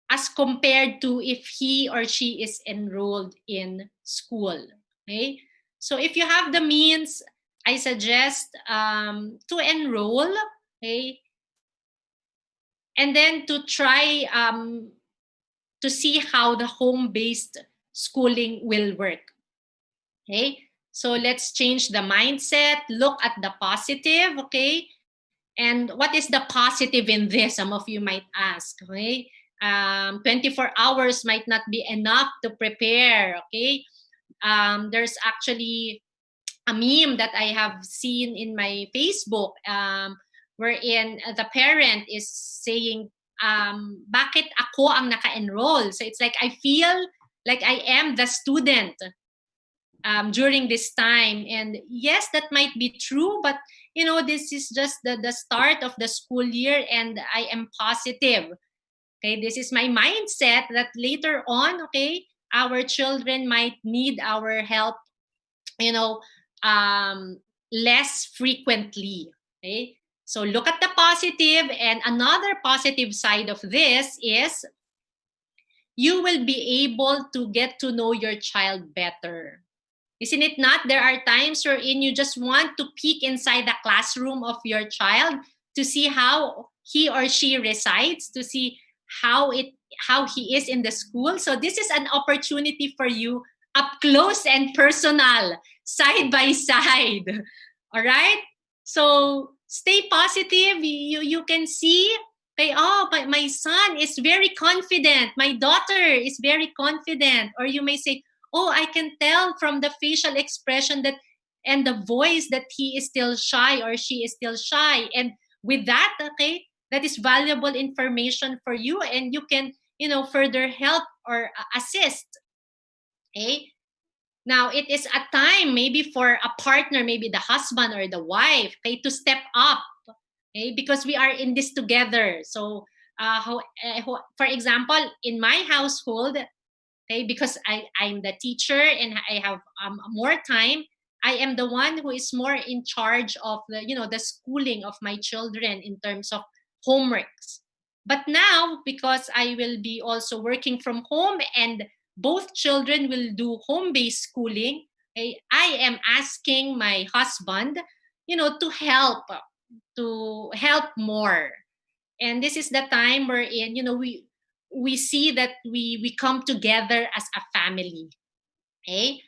S10: as compared to if he or she is enrolled in school. Okay, so if you have the means, I suggest to enroll, okay, and then to try to see how the home-based schooling will work. Okay, so let's change the mindset, look at the positive, okay? And what is the positive in this? Some of you might ask, okay? 24 hours might not be enough to prepare, okay? There's actually a meme that I have seen in my Facebook wherein the parent is saying, bakit ako ang naka-enroll? So it's like I feel like I am the student during this time. And yes, that might be true, but this is just the start of the school year, and I am positive. Okay, this is my mindset that later on, okay, our children might need our help, less frequently. Okay, so look at the positive. And another positive side of this is you will be able to get to know your child better. Isn't it not? There are times wherein you just want to peek inside the classroom of your child to see how he or she resides, to see how he is in the school. So this is an opportunity for you, up close and personal, side by side. All right? So stay positive. You can see, okay, oh, my son is very confident. My daughter is very confident. Or you may say, oh, I can tell from the facial expression that and the voice that he is still shy or she is still shy. And with that, okay, that is valuable information for you, and you can, further help or assist. Okay. Now, it is a time maybe for a partner, maybe the husband or the wife, okay, to step up, okay, because we are in this together. So, for example, in my household, okay, because I'm the teacher and I have more time, I am the one who is more in charge of the schooling of my children in terms of homeworks. But now, because I will be also working from home and both children will do home-based schooling, okay, I am asking my husband, to help more. And this is the time wherein, we see that we come together as a family. Okay?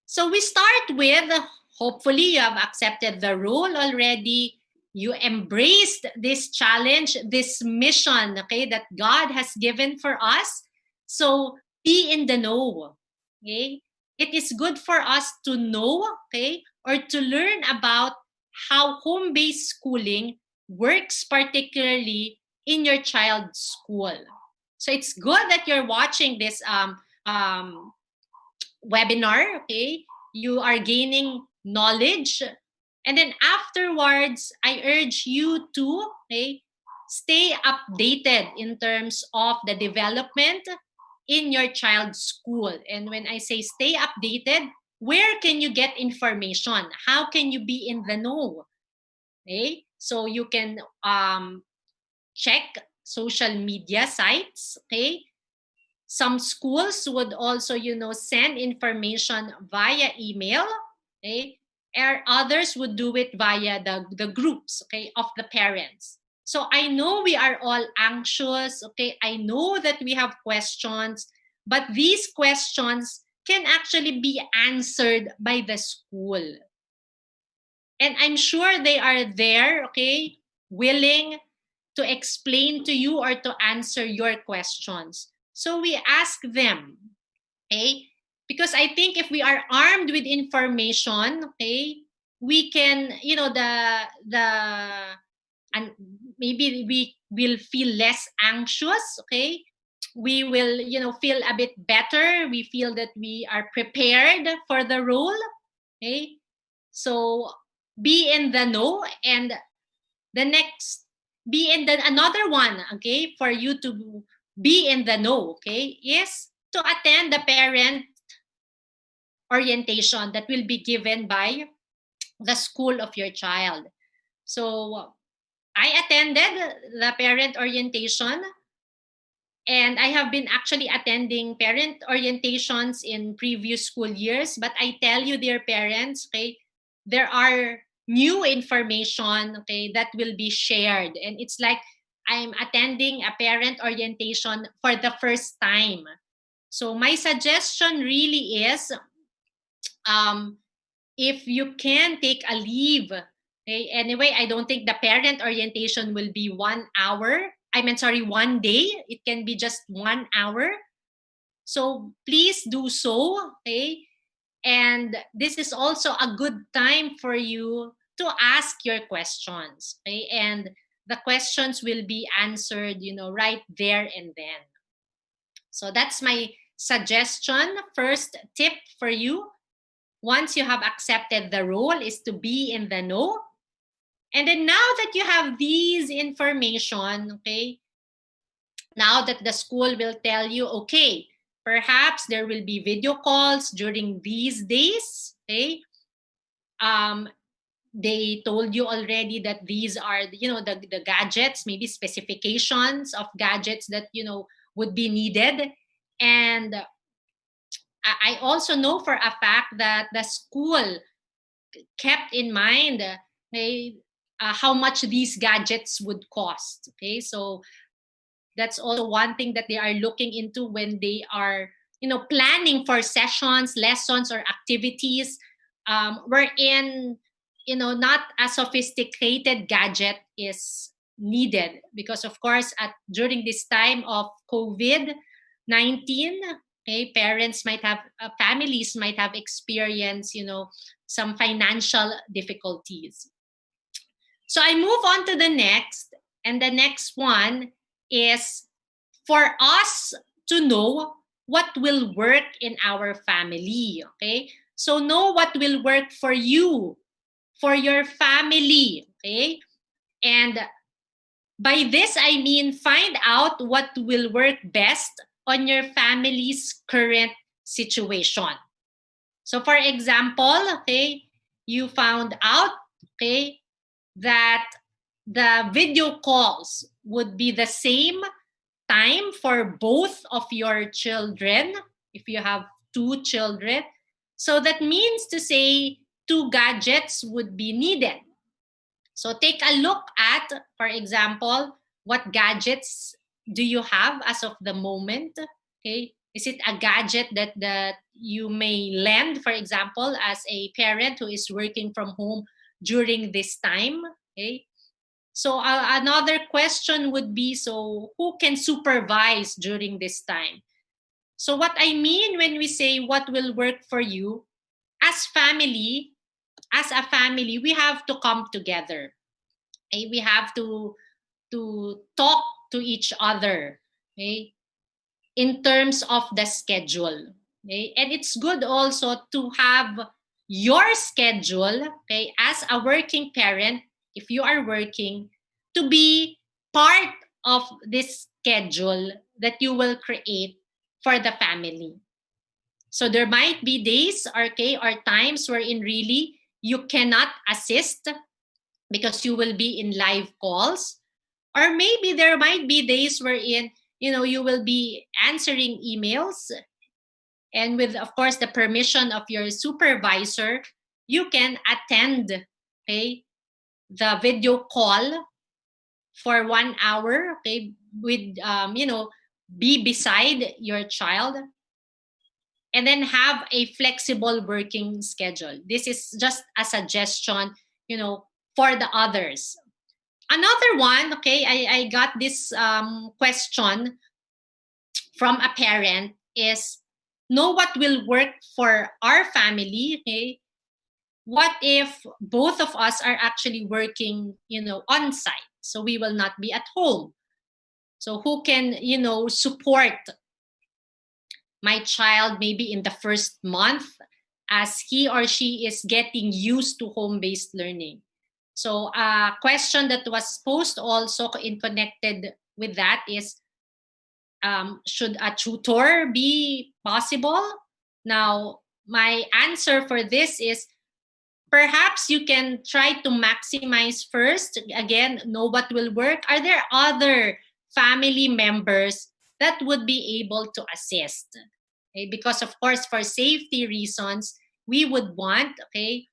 S10: So we start with, hopefully you have accepted the role already. You embraced this challenge, this mission, okay, that God has given for us. So be in the know. Okay? It is good for us to know, okay, or to learn about how home-based schooling works, particularly in your child's school. So it's good that you're watching this webinar, okay? You are gaining knowledge. And then afterwards, I urge you to, okay, stay updated in terms of the development in your child's school. And when I say stay updated, where can you get information? How can you be in the know? Okay? So you can check social media sites, okay? Some schools would also, send information via email, okay? Or others would do it via the groups, okay, of the parents. So I know we are all anxious, okay? I know that we have questions, but these questions can actually be answered by the school. And I'm sure they are there, okay, willing to explain to you or to answer your questions. So we ask them, okay? Because I think if we are armed with information, okay, we can, and maybe we will feel less anxious, okay? We will, feel a bit better. We feel that we are prepared for the role, okay? So be in the know. And the next, be in the another one, okay, for you to be in the know, okay, is to attend the parent orientation that will be given by the school of your child. So I attended the parent orientation, and I have been actually attending parent orientations in previous school years. But I tell you, dear parents, okay, there are new information, okay, that will be shared. And it's like I'm attending a parent orientation for the first time. So my suggestion really is, if you can take a leave, okay, anyway, I don't think the parent orientation will be 1 hour. 1 day. It can be just 1 hour. So please do so, okay? And this is also a good time for you to ask your questions, okay? And the questions will be answered, right there and then. So that's my suggestion. First tip for you, once you have accepted the role, is to be in the know. And then now that you have these information, okay, now that the school will tell you, okay, perhaps there will be video calls during these days, okay? They told you already that these are, the gadgets, maybe specifications of gadgets that, would be needed. And I also know for a fact that the school kept in mind how much these gadgets would cost. Okay, so that's also one thing that they are looking into when they are, planning for sessions, lessons, or activities, wherein, not a sophisticated gadget is needed, because of course during this time of COVID-19, okay, parents might have, families might have experienced, some financial difficulties. So I move on to the next, and the next one is for us to know what will work in our family. Okay, so know what will work for you, for your family. Okay, and by this I mean find out what will work best on your family's current situation. So for example, okay, you found out, okay, that the video calls would be the same time for both of your children, if you have two children. So that means to say 2 gadgets would be needed. So take a look at, for example, what gadgets do you have as of the moment? Okay, is it a gadget that you may lend, for example, as a parent who is working from home during this time? Okay, so another question would be, so who can supervise during this time? So what I mean when we say what will work for you, as a family, we have to come together. Okay? We have to talk to each other, okay, in terms of the schedule. Okay? And it's good also to have your schedule, okay, as a working parent, if you are working, to be part of this schedule that you will create for the family. So there might be days, okay, or times wherein really you cannot assist because you will be in live calls. Or maybe there might be days wherein, you will be answering emails, and with, of course, the permission of your supervisor, you can attend, okay, the video call for 1 hour, okay, with, be beside your child, and then have a flexible working schedule. This is just a suggestion, for the others. Another one, okay, I got this question from a parent, is know what will work for our family. Okay, what if both of us are actually working, on site, so we will not be at home? So who can, support my child maybe in the first month as he or she is getting used to home-based learning? So a question that was posed also in connected with that is, should a tutor be possible? Now, my answer for this is, perhaps you can try to maximize first. Again, know what will work. Are there other family members that would be able to assist? Okay? Because of course, for safety reasons, we would want, okay,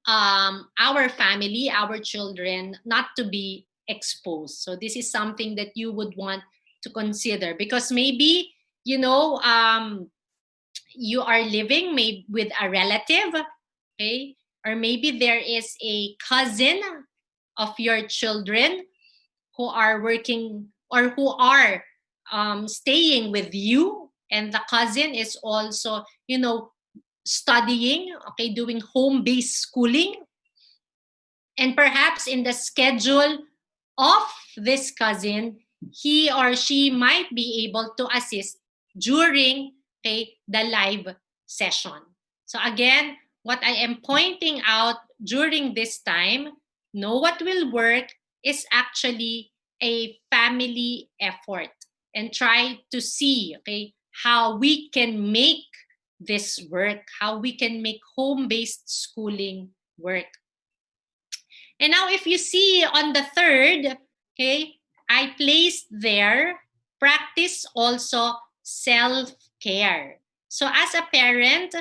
S10: our family, our children, not to be exposed. So this is something that you would want to consider, because maybe, you are living maybe with a relative, okay, or maybe there is a cousin of your children who are working or who are staying with you, and the cousin is also, studying, okay, doing home-based schooling, and perhaps in the schedule of this cousin, he or she might be able to assist during, okay, the live session. So again, what I am pointing out during this time, know what will work, is actually a family effort, and try to see, okay, how we can make this work, how we can make home-based schooling work. And now if you see on the third, okay, I placed there, practice also self-care. So as a parent,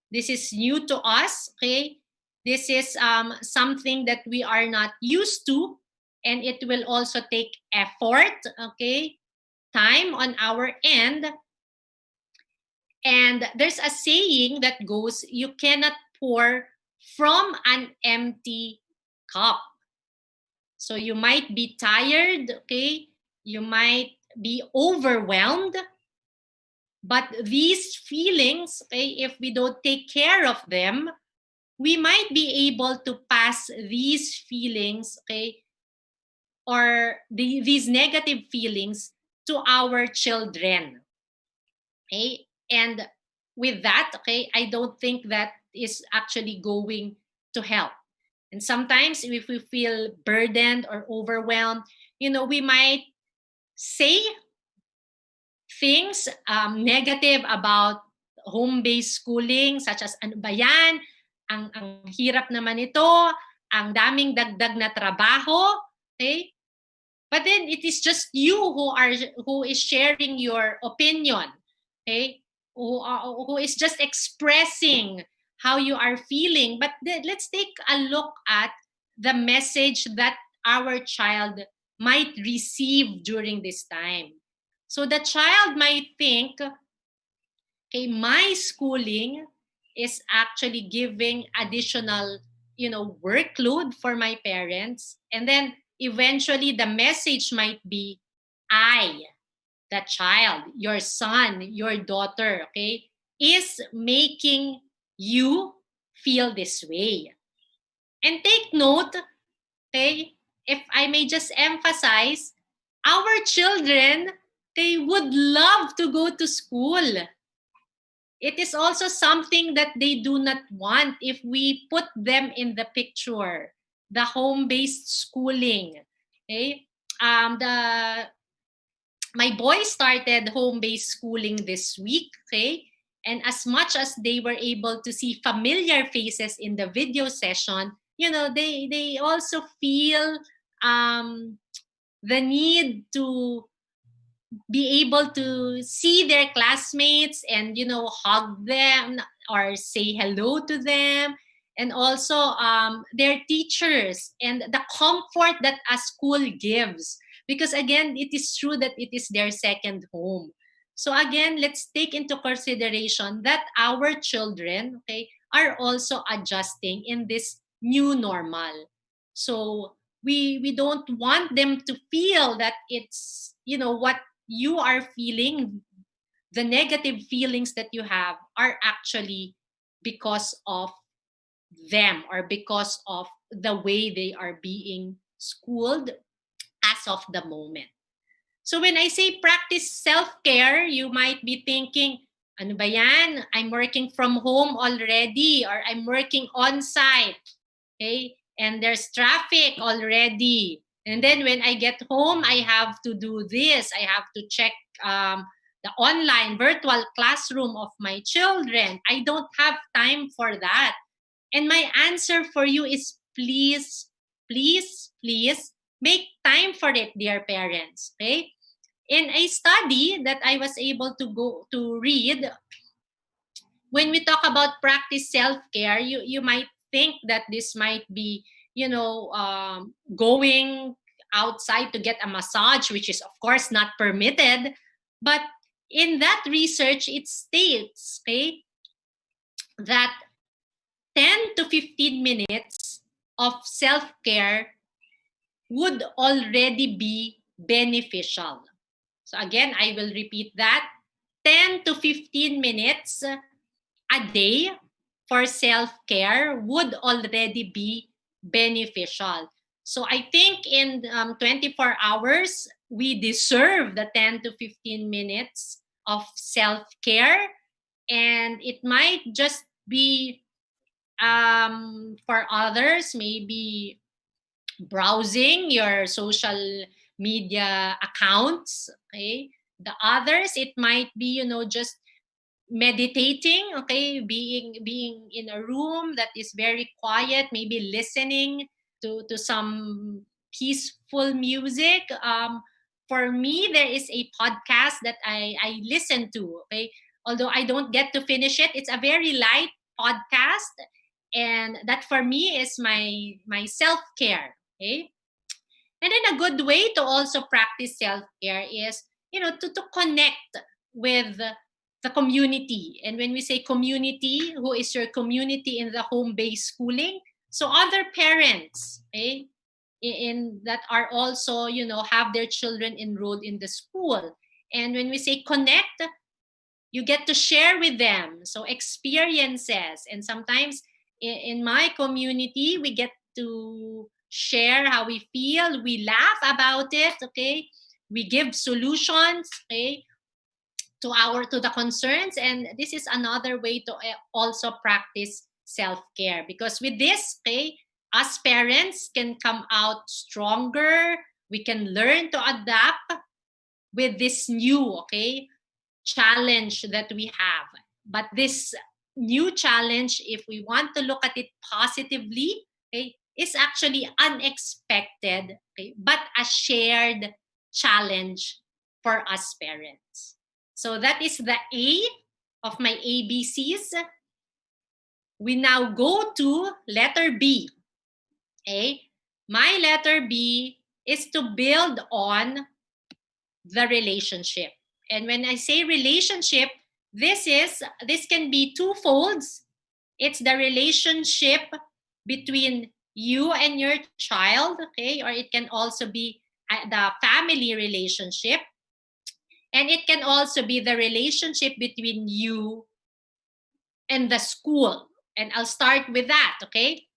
S10: this is new to us, okay? This is something that we are not used to, and it will also take effort, okay? Time on our end. And there's a saying that goes, you cannot pour from an empty cup. So you might be tired, okay? You might be overwhelmed. But these feelings, okay, if we don't take care of them, we might be able to pass these feelings, okay, or these negative feelings to our children. Okay? And with that, okay, I don't think that is actually going to help. And sometimes if we feel burdened or overwhelmed, we might say things negative about home-based schooling, such as, ano ba yan? Ang hirap naman ito, ang daming dagdag na trabaho, okay? But then it is just you who is sharing your opinion, okay? Who is just expressing how you are feeling. But let's take a look at the message that our child might receive during this time. So the child might think, okay, my schooling is actually giving additional, workload for my parents. And then eventually the message might be, I, the child, your son, your daughter, okay, is making you feel this way. And take note, okay, if I may just emphasize, our children, they would love to go to school. It is also something that they do not want if we put them in the picture, the home-based schooling. Okay? My boys started home-based schooling this week, okay? And as much as they were able to see familiar faces in the video session, they also feel the need to be able to see their classmates and hug them or say hello to them, and also their teachers and the comfort that a school gives, because again, it is true that it is their second home. So again, let's take into consideration that our children, okay, are also adjusting in this new normal. So we don't want them to feel that it's what you are feeling, the negative feelings that you have are actually because of them or because of the way they are being schooled as of the moment. So when I say practice self-care, you might be thinking, ano ba yan? I'm working from home already, or I'm working on-site, okay? And there's traffic already. And then when I get home, I have to do this. I have to check the online virtual classroom of my children. I don't have time for that. And my answer for you is please, please, please make time for it, dear parents. Okay? In a study that I was able to go to read, when we talk about practice self-care, you might think that this might be, going outside to get a massage, which is of course not permitted. But in that research, it states, okay, that 10 to 15 minutes of self-care would already be beneficial. So again, I will repeat that. 10 to 15 minutes a day for self-care would already be beneficial. So I think in 24 hours, we deserve the 10 to 15 minutes of self-care. And it might just be for others, maybe browsing your social media accounts. Okay, the others, it might be just meditating, okay, being in a room that is very quiet, maybe listening to some peaceful music. For me, there is a podcast that I listen to, okay, although I don't get to finish it. It's a very light podcast, and that for me is my self-care. Okay. And then a good way to also practice self-care is, to connect with the community. And when we say community, who is your community in the home-based schooling? So other parents, okay, in that are also, have their children enrolled in the school. And when we say connect, you get to share with them. So experiences. And sometimes in my community, we get to share how we feel. We laugh about it, okay? We give solutions, okay, to the concerns. And this is another way to also practice self-care. Because with this, okay, us parents can come out stronger. We can learn to adapt with this new, okay, challenge that we have. But this new challenge, if we want to look at it positively, okay, is actually unexpected, okay, but a shared challenge for us parents. So that is the A of my ABCs. We now go to letter B. Okay? My letter B is to build on the relationship. And when I say relationship, this can be two folds. It's the relationship between you and your child, okay? Or it can also be the family relationship. And it can also be the relationship between you and the school. And I'll start with that, okay?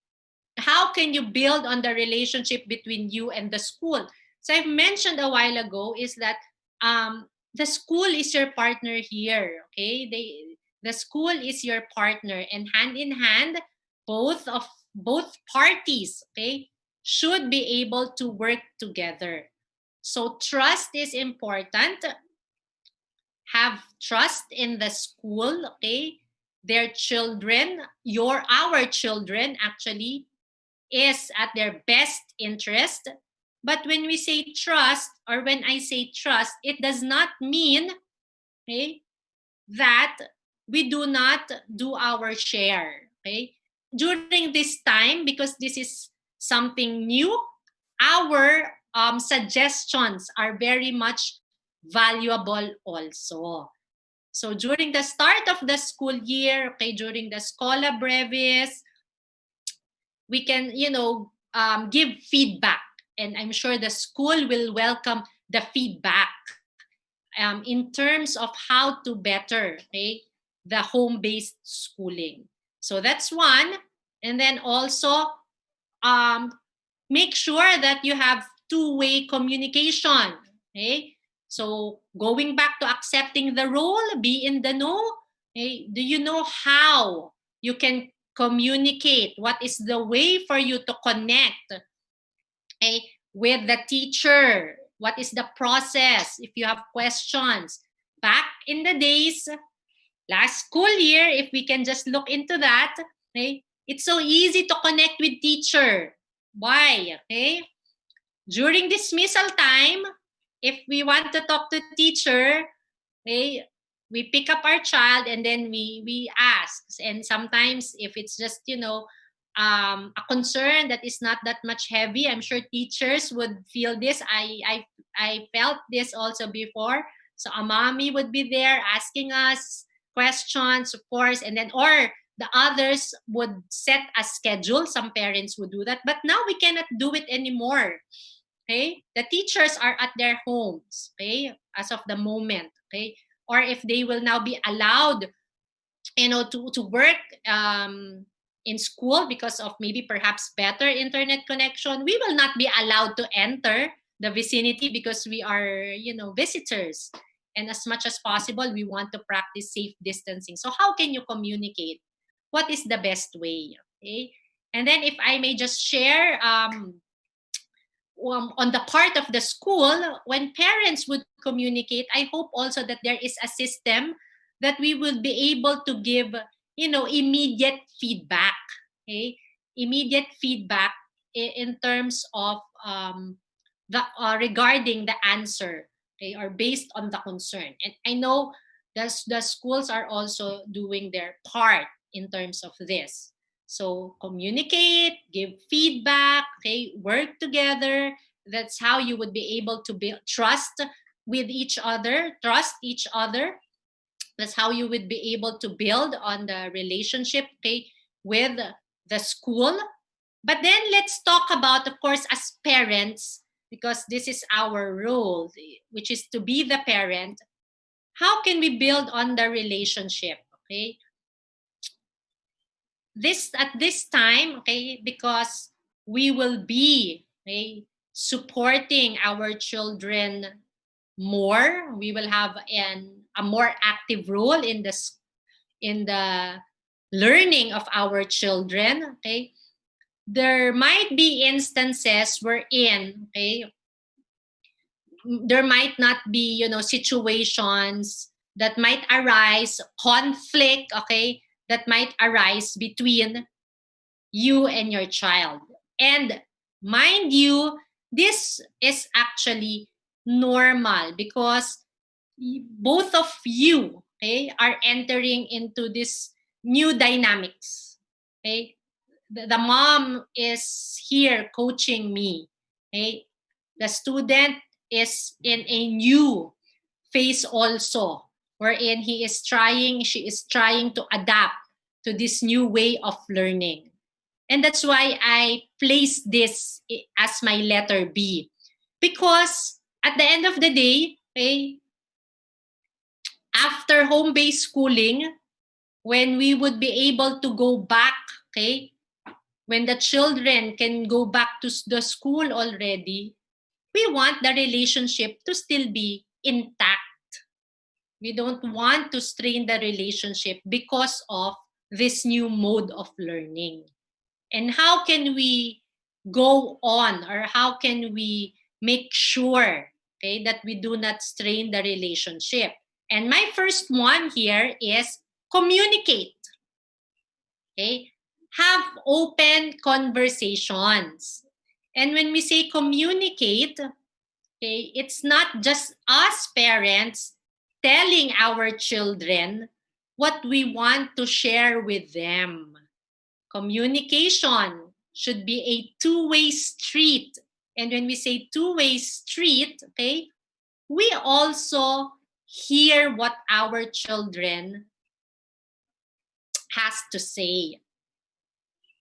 S10: How can you build on the relationship between you and the school? So I've mentioned a while ago is that the school is your partner here, okay? The school is your partner, and hand in hand, both parties, okay, should be able to work together. So trust is important. Have trust in the school, okay? Their children, our children actually is at their best interest. But when we say trust, or when I say trust, it does not mean, okay, that we do not do our share, okay? During this time, because this is something new, our suggestions are very much valuable also. So during the start of the school year, okay, during the Scola Brevis, we can, give feedback. And I'm sure the school will welcome the feedback in terms of how to better, okay, the home-based schooling. So that's one. And then also make sure that you have two-way communication, okay? So going back to accepting the role, be in the know, okay? Do you know how you can communicate? What is the way for you to connect, okay, with the teacher? What is the process if you have questions? Back in the days, last school year, if we can just look into that, okay, it's so easy to connect with teacher. Why? Okay? During dismissal time, if we want to talk to teacher, okay, we pick up our child and then we ask. And sometimes if it's just, a concern that is not that much heavy, I'm sure teachers would feel this. I felt this also before. So a mommy would be there asking us questions, of course, and then, or the others would set a schedule. Some parents would do that, but now we cannot do it anymore. Okay, the teachers are at their homes, okay, as of the moment, okay, or if they will now be allowed, to work in school because of maybe perhaps better internet connection, we will not be allowed to enter the vicinity because we are, visitors. And as much as possible, we want to practice safe distancing. So how can you communicate? What is the best way? Okay, and then if I may just share, on the part of the school, when parents would communicate, I hope also that there is a system that we will be able to give, immediate feedback. Okay, immediate feedback in terms of the regarding the answer, okay, or based on the concern. And I know the schools are also doing their part in terms of this. So communicate, give feedback, okay, work together. That's how you would be able to build trust with each other, trust each other. That's how you would be able to build on the relationship, okay, with the school. But then let's talk about, of course, as parents, because this is our role, which is to be the parent. How can we build on the relationship? Okay, this at this time, okay, because we will be, okay, supporting our children more. We will have a more active role in the learning of our children. Okay, there might be instances wherein, okay, there might not be, situations that might arise, conflict, okay, that might arise between you and your child. And mind you, this is actually normal because both of you, okay, are entering into this new dynamics. Okay, the mom is here coaching me. Okay, the student is in a new phase also, wherein she is trying to adapt to this new way of learning. And that's why I place this as my letter B. Because at the end of the day, okay, after home-based schooling, when we would be able to go back, okay, when the children can go back to the school already, we want the relationship to still be intact. We don't want to strain the relationship because of this new mode of learning. And how can we go on, or how can we make sure, okay, that we do not strain the relationship? And my first one here is communicate. Okay? Have open conversations. And when we say communicate, okay, it's not just us parents telling our children what we want to share with them. Communication should be a two-way street. And when we say two-way street, okay, we also hear what our children has to say.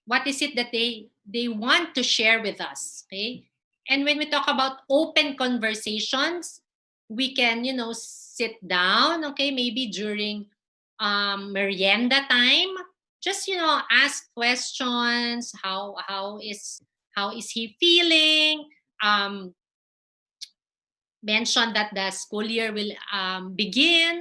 S10: What is it that they want to share with us, okay? And when we talk about open conversations, we can, sit down, okay, maybe during merienda time, just, ask questions. How is he feeling? Mention that the school year will begin.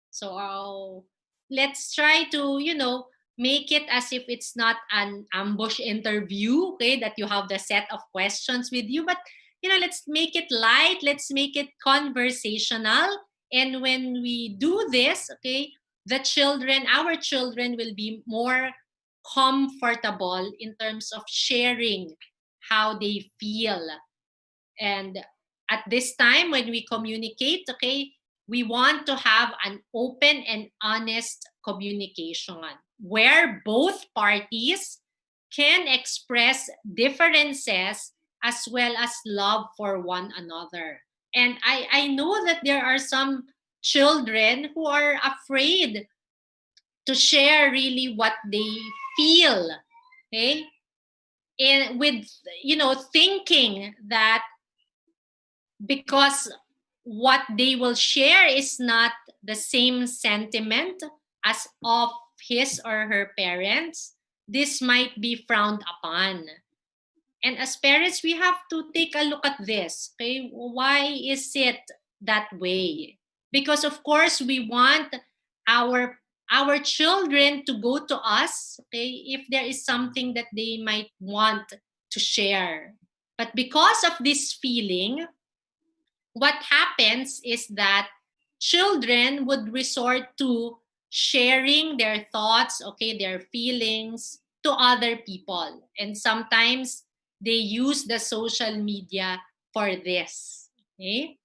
S10: So let's try to, make it as if it's not an ambush interview, okay, that you have the set of questions with you, but let's make it light, let's make it conversational. And when we do this, okay, our children will be more comfortable in terms of sharing how they feel. And at this time, when we communicate, okay, we want to have an open and honest communication where both parties can express differences as well as love for one another. And I know that there are some children who are afraid to share really what they feel, okay? And with, thinking that because what they will share is not the same sentiment as of his or her parents, this might be frowned upon. And as parents, we have to take a look at this. Okay, why is it that way? Because of course we want our children to go to us, okay, if there is something that they might want to share. But because of this feeling, what happens is that children would resort to sharing their thoughts, okay, their feelings to other people. And sometimes they use the social media for this. Okay?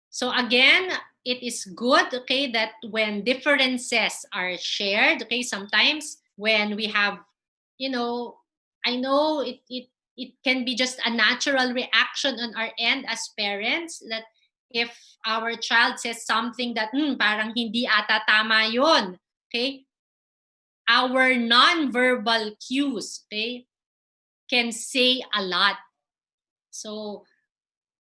S10: So again, it is good, okay, that when differences are shared, okay, sometimes when we have, I know it can be just a natural reaction on our end as parents, that if our child says something that parang hindi ata tama yun, okay, our non-verbal cues, okay, can say a lot. So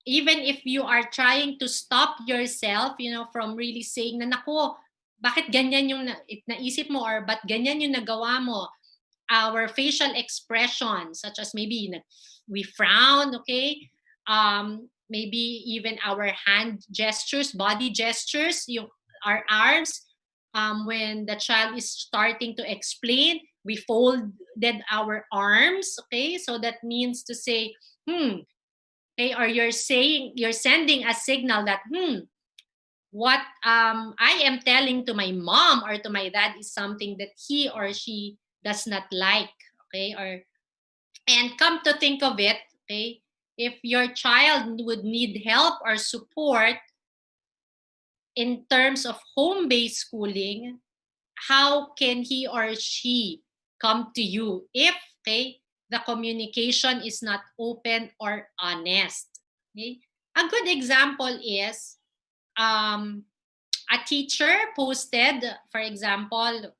S10: even if you are trying to stop yourself, from really saying na, nako, bakit ganyan yung naisip mo, or ba't ganyan yung nagawa mo, our facial expression, such as maybe we frown, okay, maybe even our hand gestures, body gestures, our arms, when the child is starting to explain, we folded our arms, okay, so that means to say, okay, or you're sending a signal that what I am telling to my mom or to my dad is something that he or she does not like, okay, and come to think of it, okay, if your child would need help or support in terms of home-based schooling, how can he or she come to you if, okay, the communication is not open or honest? Okay? A good example is a teacher posted, for example,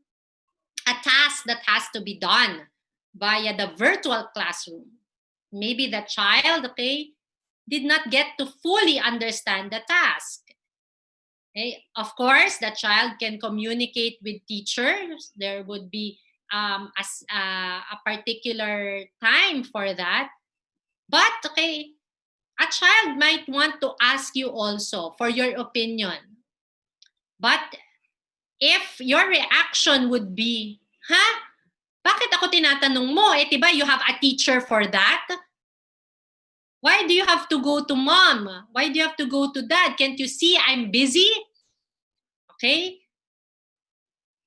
S10: a task that has to be done via the virtual classroom. Maybe the child, okay, did not get to fully understand the task. Okay? Of course, the child can communicate with teachers. There would be a particular time for that. But, okay, a child might want to ask you also for your opinion. But if your reaction would be, bakit ako tinatanong mo? Diba you have a teacher for that? Why do you have to go to mom? Why do you have to go to dad? Can't you see I'm busy? Okay?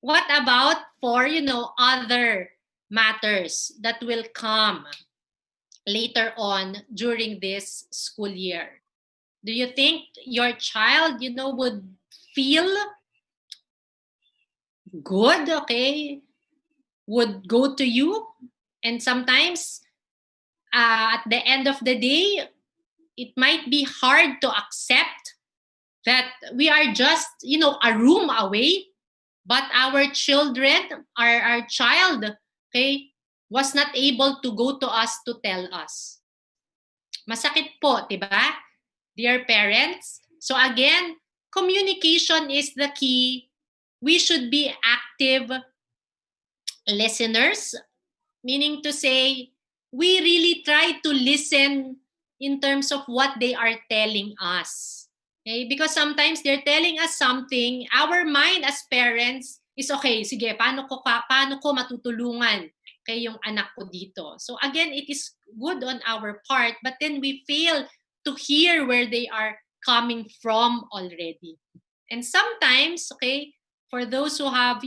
S10: What about for, other matters that will come later on during this school year? Do you think your child, would feel good, okay, would go to you? And sometimes at the end of the day, it might be hard to accept that we are just, a room away, but our children, our child, okay, was not able to go to us to tell us. Masakit po, diba? Dear parents. So again, communication is the key. We should be active listeners, meaning to say, we really try to listen in terms of what they are telling us. Okay? Because sometimes they're telling us something, our mind as parents is, okay, sige, paano ko matutulungan yung anak ko dito? So again, it is good on our part, but then we fail to hear where they are coming from already. And sometimes, okay, for those who have,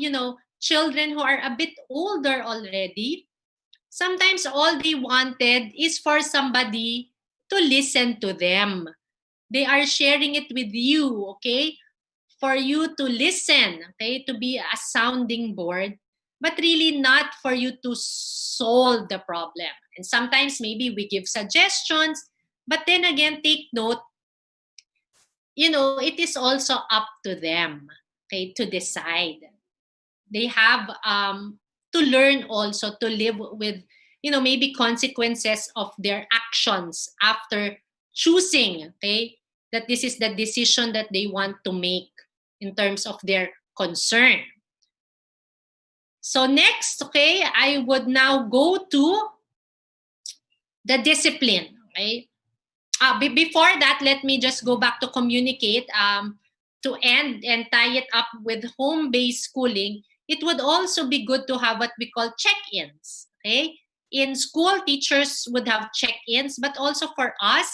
S10: children who are a bit older already, sometimes all they wanted is for somebody to listen to them. They are sharing it with you, okay, for you to listen, okay, to be a sounding board, but really not for you to solve the problem. And sometimes maybe we give suggestions, but then again, take note, it is also up to them, okay, to decide. They have to learn also to live with, maybe consequences of their actions after choosing, okay, that this is the decision that they want to make in terms of their concern. So next, okay, I would now go to the discipline, okay? Before that, let me just go back to communicate. To end and tie it up with home-based schooling, it would also be good to have what we call check-ins, okay? In school, teachers would have check-ins, but also for us,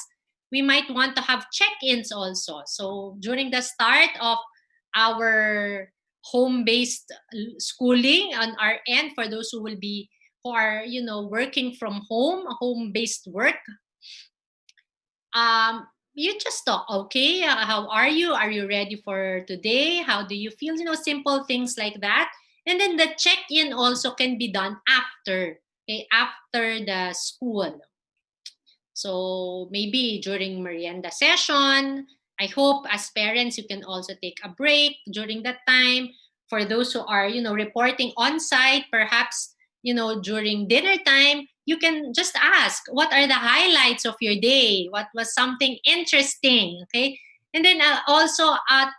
S10: we might want to have check-ins also. So during the start of our home-based schooling on our end, for those who are, working from home, home-based work, you just talk. Okay, how are you? Are you ready for today? How do you feel? Simple things like that. And then the check-in also can be done after, okay, after the school. So maybe during merienda session, I hope as parents you can also take a break during that time. For those who are, reporting on site, perhaps, during dinner time, you can just ask, what are the highlights of your day? What was something interesting? Okay. And then also a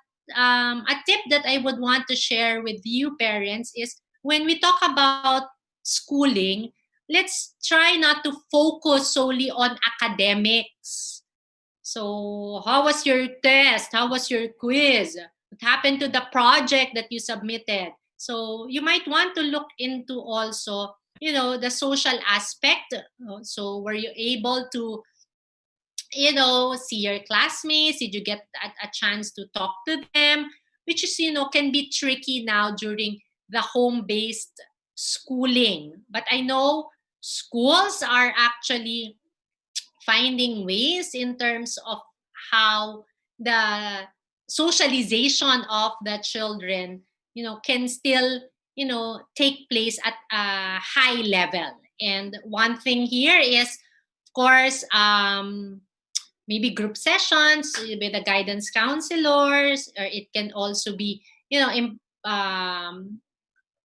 S10: tip that I would want to share with you parents is when we talk about schooling, let's try not to focus solely on academics. So, how was your test? How was your quiz? What happened to the project that you submitted? So, you might want to look into also, the social aspect. So, were you able to, see your classmates? Did you get a chance to talk to them? Which is, can be tricky now during the home-based schooling. But I know schools are actually finding ways in terms of how the socialization of the children, can still, take place at a high level. And one thing here is, of course, maybe group sessions with the guidance counselors, or it can also be,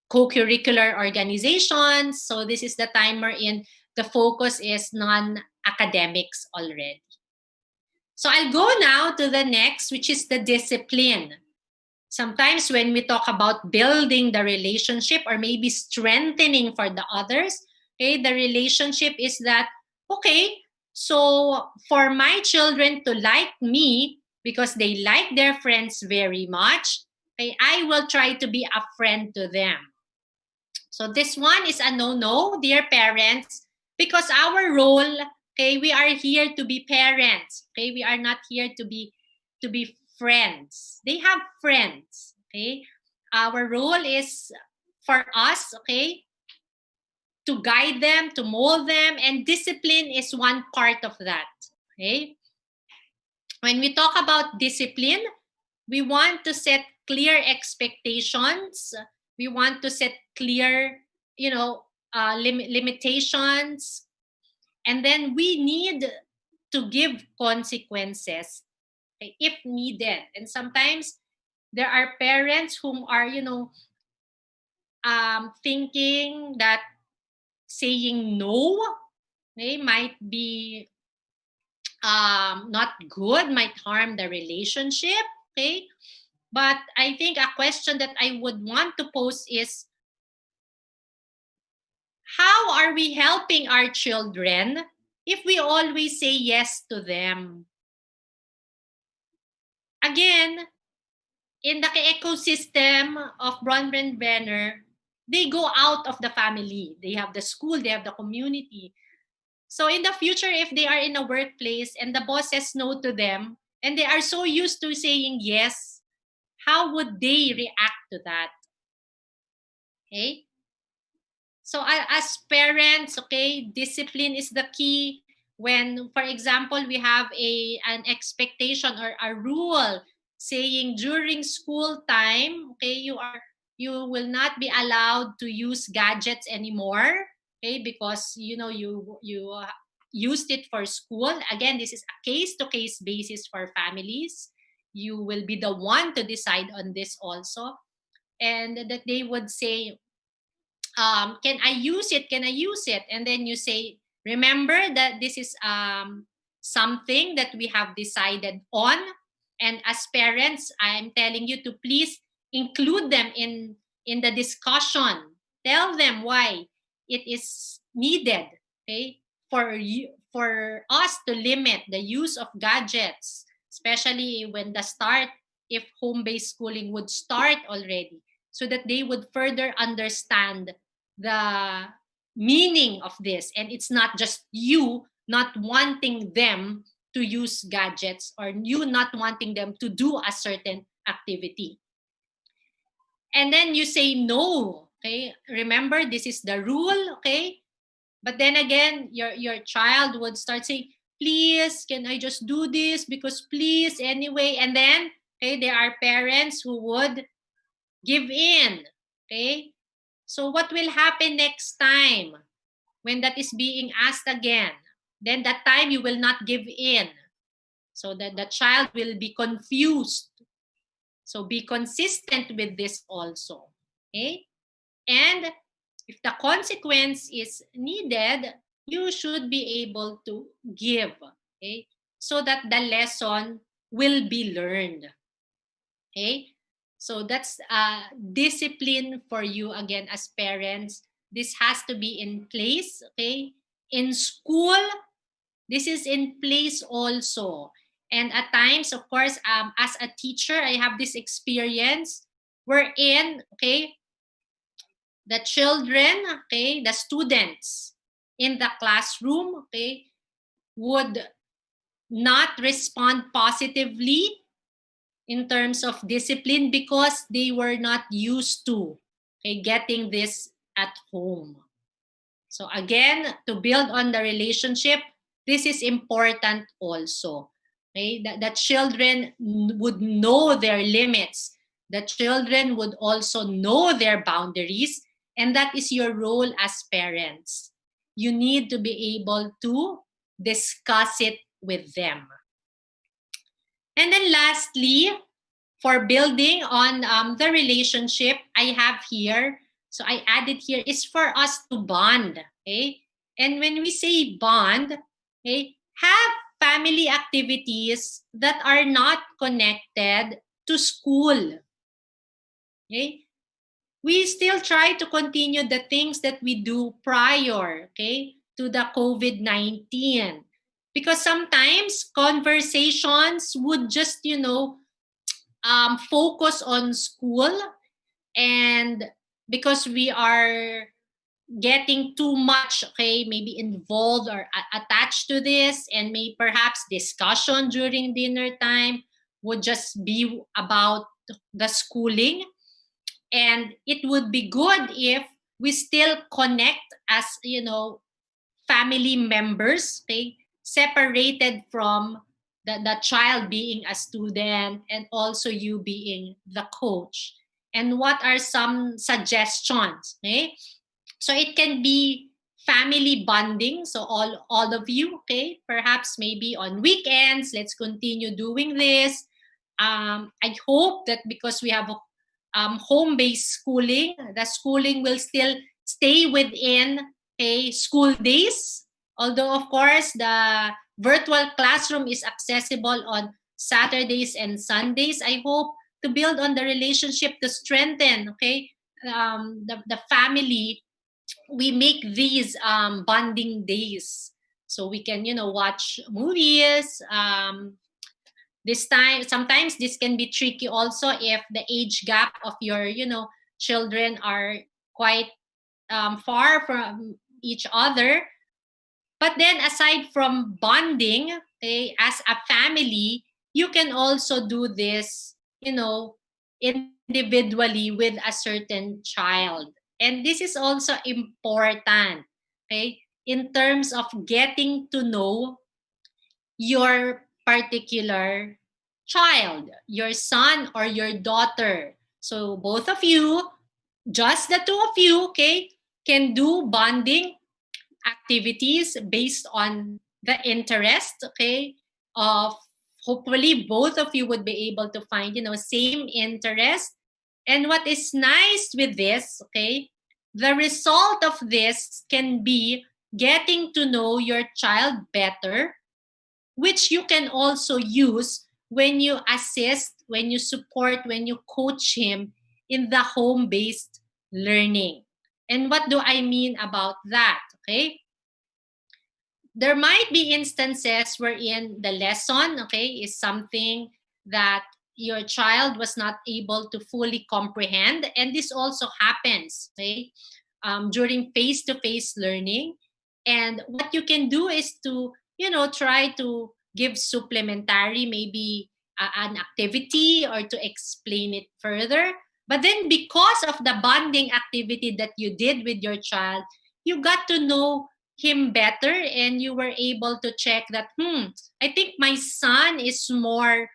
S10: co-curricular organizations. So this is the time we're in. The focus is non-academics already. So I'll go now to the next, which is the discipline. Sometimes when we talk about building the relationship or maybe strengthening for the others, okay, the relationship is that, okay, so for my children to like me because they like their friends very much, okay, I will try to be a friend to them. So this one is a no-no, dear parents, because our role, okay, we are here to be parents. Okay, we are not here to be friends. They have friends. Okay, our role is for us, okay, to guide them, to mold them, and discipline is one part of that. Okay, when we talk about discipline, we want to set clear expectations. We want to set clear, limitations, and then we need to give consequences, okay, if needed. And sometimes there are parents whom are, thinking that saying no, okay, might be not good, might harm the relationship. Okay, but I think a question that I would want to pose is, how are we helping our children if we always say yes to them? Again, in the ecosystem of Bronfenbrenner, they go out of the family. They have the school, they have the community. So in the future, if they are in a workplace and the boss says no to them, and they are so used to saying yes, how would they react to that? Okay? So as parents, okay, discipline is the key. When, for example, we have an expectation or a rule saying during school time, okay, you will not be allowed to use gadgets anymore, okay, because you used it for school. Again, this is a case-to-case basis for families. You will be the one to decide on this also, and that they would say, can I use it? Can I use it? And then you say, remember that this is something that we have decided on. And as parents, I'm telling you to please include them in the discussion. Tell them why it is needed, okay, for us to limit the use of gadgets, especially when if home-based schooling would start already, so that they would further understand the meaning of this. And it's not just you not wanting them to use gadgets or you not wanting them to do a certain activity. And then you say no, okay? Remember, this is the rule, okay? But then again, your child would start saying, please, can I just do this because please anyway. And then, okay, there are parents who would give in. Okay, so what will happen next time when that is being asked again? Then that time you will not give in, so that the child will be confused. So be consistent with this also. Okay, and if the consequence is needed, you should be able to give, okay, so that the lesson will be learned. Okay, so that's discipline for you again as parents. This has to be in place. Okay, in school, this is in place also. And at times, of course, as a teacher, I have this experience wherein, okay, the children, okay, the students in the classroom, okay, would not respond positively in terms of discipline because they were not used to, okay, getting this at home. So again, to build on the relationship, this is important also. Okay? The children would know their limits. The children would also know their boundaries. And that is your role as parents. You need to be able to discuss it with them. And then lastly, for building on the relationship, I have here, so I added here, is for us to bond. Okay? And when we say bond, okay, have family activities that are not connected to school. Okay? We still try to continue the things that we do prior, okay, to the COVID-19. Because sometimes conversations would just, focus on school, and because we are getting too much, okay, maybe involved or attached to this, and may perhaps discussion during dinner time would just be about the schooling. And it would be good if we still connect as, family members, okay, separated from the child being a student and also you being the coach. And what are some suggestions? Okay? So it can be family bonding. So all of you, okay, perhaps maybe on weekends, let's continue doing this. I hope that because we have home-based schooling, the schooling will still stay within school days. Although, of course, the virtual classroom is accessible on Saturdays and Sundays. I hope to build on the relationship, to strengthen, okay, the family. We make these bonding days so we can, watch movies. This time, sometimes this can be tricky also if the age gap of your, children are quite far from each other. But then aside from bonding, okay, as a family, you can also do this, individually with a certain child. And this is also important, okay, in terms of getting to know your particular child, your son or your daughter. So both of you, just the two of you, okay, can do bonding activities based on the interest, okay, of hopefully both of you would be able to find, same interest. And what is nice with this, okay, the result of this can be getting to know your child better, which you can also use when you assist, when you support, when you coach him in the home-based learning. And what do I mean about that? Okay? There might be instances wherein the lesson, okay, is something that your child was not able to fully comprehend. And this also happens, okay, during face-to-face learning. And what you can do is to, try to give supplementary, maybe an activity or to explain it further. But then because of the bonding activity that you did with your child, you got to know him better and you were able to check that, I think my son is more,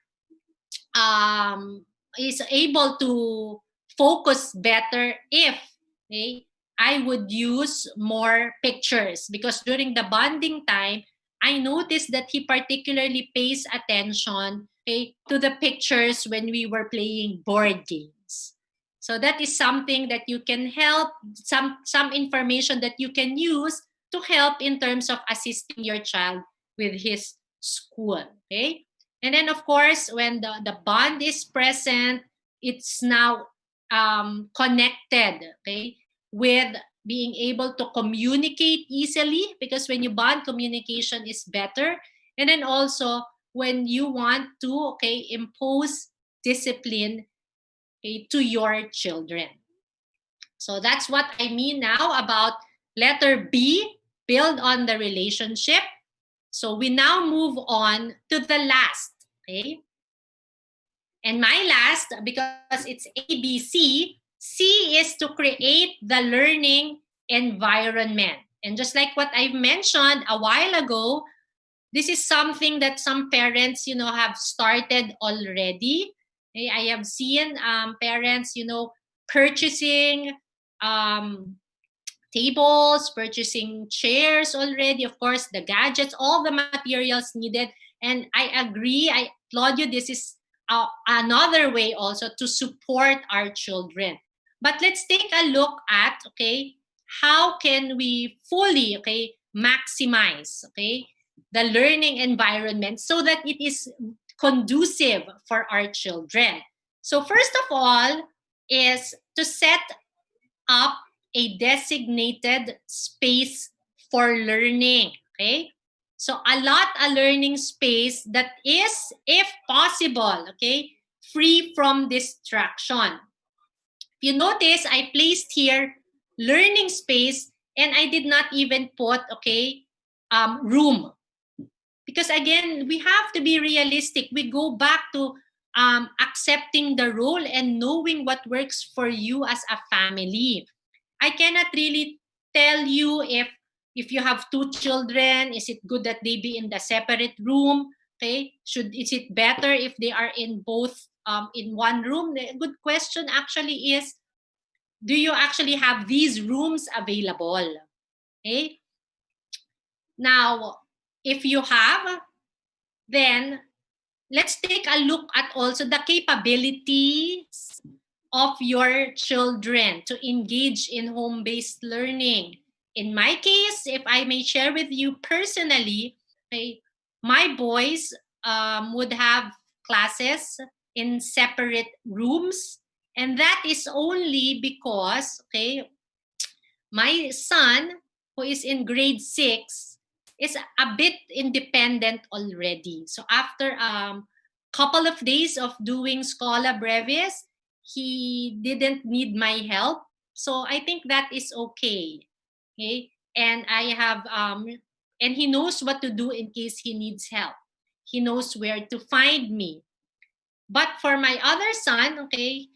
S10: is able to focus better if, okay, I would use more pictures, because during the bonding time, I noticed that he particularly pays attention, okay, to the pictures when we were playing board games. So that is something that you can help, some information that you can use to help in terms of assisting your child with his school. Okay. And then of course, when the bond is present, it's now connected, okay, with being able to communicate easily, because when you bond, communication is better. And then also when you want to, okay, impose discipline, okay, to your children. So that's what I mean now about letter B, build on the relationship. So we now move on to the last, okay? And my last, because it's A, B, C, C is to create the learning environment. And just like what I mentioned a while ago, this is something that some parents, have started already. I have seen parents, purchasing tables, purchasing chairs already, of course, the gadgets, all the materials needed. And I agree, I applaud you. This is another way also to support our children. But let's take a look at, okay, how can we fully, okay, maximize, okay, the learning environment so that it is conducive for our children. So first of all is to set up a designated space for learning, okay? So allot a learning space that is, if possible, okay, free from distraction. You notice I placed here learning space and I did not even put, okay, room. Because again, we have to be realistic. We go back to accepting the role and knowing what works for you as a family. I cannot really tell you if you have two children, is it good that they be in the separate room? Okay, is it better if they are in both in one room? The good question actually is, do you actually have these rooms available? Okay. Now, if you have, then let's take a look at also the capabilities of your children to engage in home-based learning. In my case, if I may share with you personally, okay, my boys would have classes in separate rooms, and that is only because, okay, my son, who is in grade 6, is a bit independent already. So after couple of days of doing Schola Brevis, he didn't need my help. So I think that is okay. Okay. And I have and he knows what to do in case he needs help. He knows where to find me. But for my other son, okay,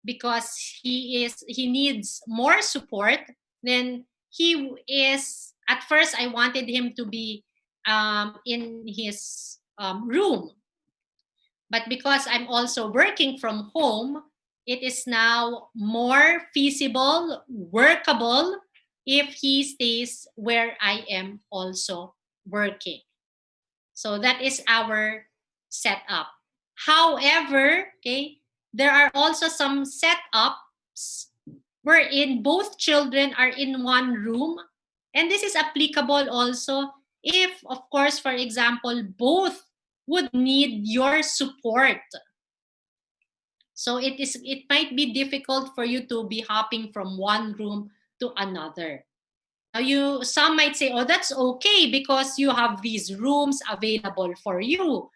S10: because he needs more support, then he is, at first I wanted him to be in his room. But because I'm also working from home, it is now more feasible, workable, if he stays where I am also working. So that is our setup. However, okay, there are also some setups wherein both children are in one room. And this is applicable also if, of course, for example, both would need your support. So it might be difficult for you to be hopping from one room to another. Now some might say, oh, that's okay because you have these rooms available for you.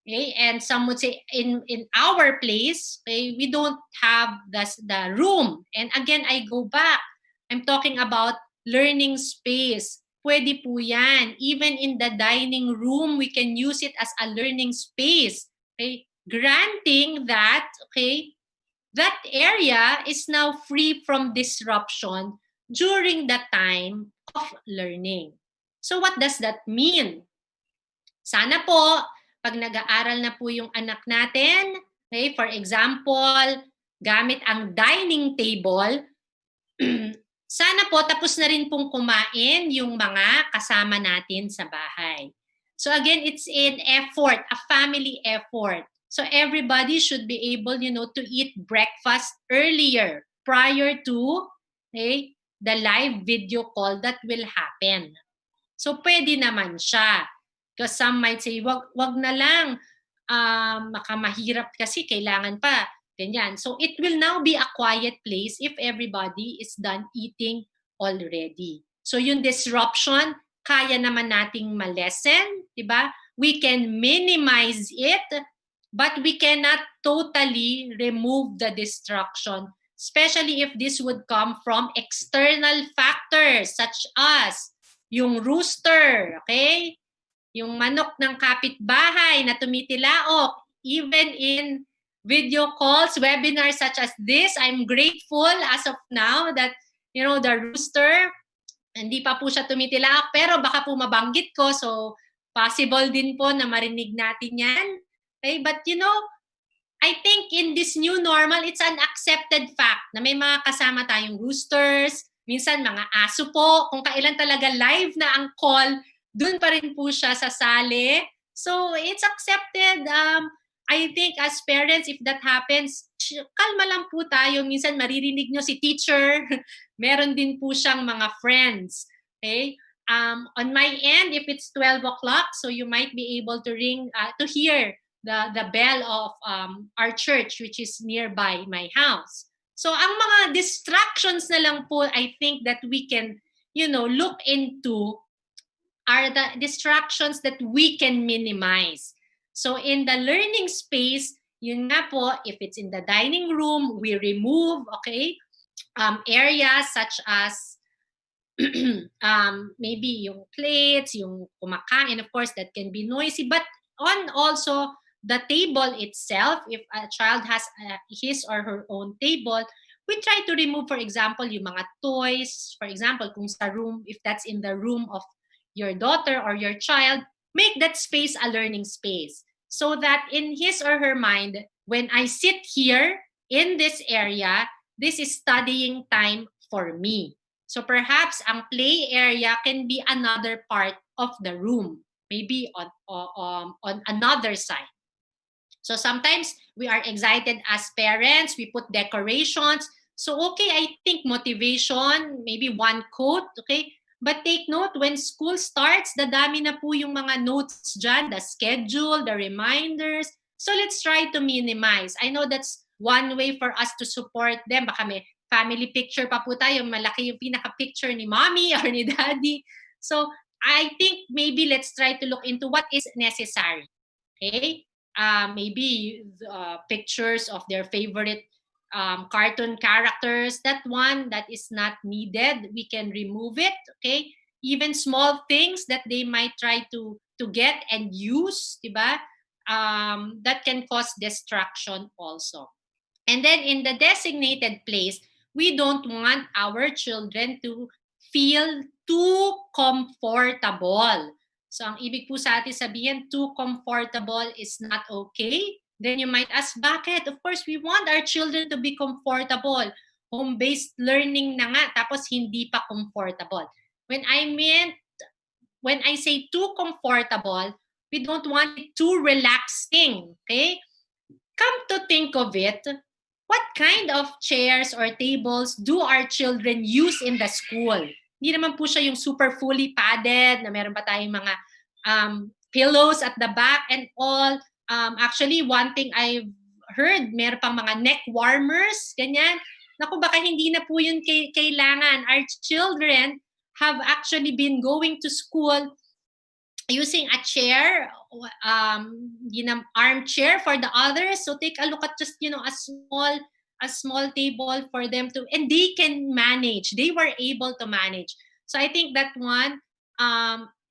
S10: Okay? And some would say, in our place, okay, we don't have the room. And again, I go back. I'm talking about learning space. Pwede po yan. Even in the dining room, we can use it as a learning space. Okay? Granting that, okay, that area is now free from disruption during the time of learning. So what does that mean? Sana po, pag nag-aaral na po yung anak natin, okay, for example, gamit ang dining table, sana po tapos na rin pong kumain yung mga kasama natin sa bahay. So again, it's an effort, a family effort. So everybody should be able, to eat breakfast earlier prior to the live video call that will happen. So pwede naman siya. Because some might say, wag na lang, makamahirap kasi kailangan pa. Ganyan. So it will now be a quiet place if everybody is done eating already. So yung disruption, kaya naman nating malesen, diba? We can minimize it, but we cannot totally remove the distraction, especially if this would come from external factors such as yung rooster, okay? Yung manok ng kapitbahay na tumitilaok, even in video calls, webinars such as this, I'm grateful as of now that, the rooster, hindi pa po siya tumitilaok, pero baka po mabanggit ko, so possible din po na marinig natin yan. Okay, but I think in this new normal, it's an accepted fact na may mga kasama tayong roosters, minsan mga aso po, kung kailan talaga live na ang call, dun pa rin po siya sasali. So it's accepted. I think as parents, if that happens, kalma lang po tayo. Minsan maririnig nyo si teacher, meron din po siyang mga friends. Okay? On my end, if it's 12 o'clock, so you might be able to hear the bell of our church, which is nearby my house. So ang mga distractions na lang po, I think that we can, look into are the distractions that we can minimize. So in the learning space, yun nga po, if it's in the dining room, we remove, areas such as maybe yung plates, yung kumakain, of course, that can be noisy, but on also the table itself, if a child has his or her own table, we try to remove, for example, yung mga toys, for example, kung sa room, if that's in the room of your daughter or your child, make that space a learning space. So that in his or her mind, when I sit here in this area, this is studying time for me. So perhaps ang play area can be another part of the room, maybe on another side. So sometimes we are excited as parents, we put decorations. So I think motivation, maybe one quote, But take note, when school starts, dadami na po yung mga notes dyan, the schedule, the reminders. So let's try to minimize. I know that's one way for us to support them. Baka may family picture pa po tayo, malaki yung pinaka-picture ni mommy or ni daddy. So I think maybe let's try to look into what is necessary. Maybe pictures of their favorite cartoon characters, that one that is not needed, we can remove it. Even small things that they might try to get and use, diba? That can cause distraction also. And then in the designated place, we don't want our children to feel too comfortable. So ang ibig po sa atin sabihin, too comfortable is not okay. Then you might ask, bakit? Of course, we want our children to be comfortable. Home-based learning na nga, tapos hindi pa comfortable. When I say too comfortable, we don't want it too relaxing. Come to think of it, what kind of chairs or tables do our children use in the school? Hindi naman po siya yung super fully padded, na meron pa tayong mga pillows at the back and all. Actually, one thing I've heard, meron pang mga neck warmers, ganyan. Naku, baka hindi na po yun kailangan. Our children have actually been going to school using a chair, armchair for the others. So take a look at just, a small table for them to, and they can manage. They were able to manage. So I think that one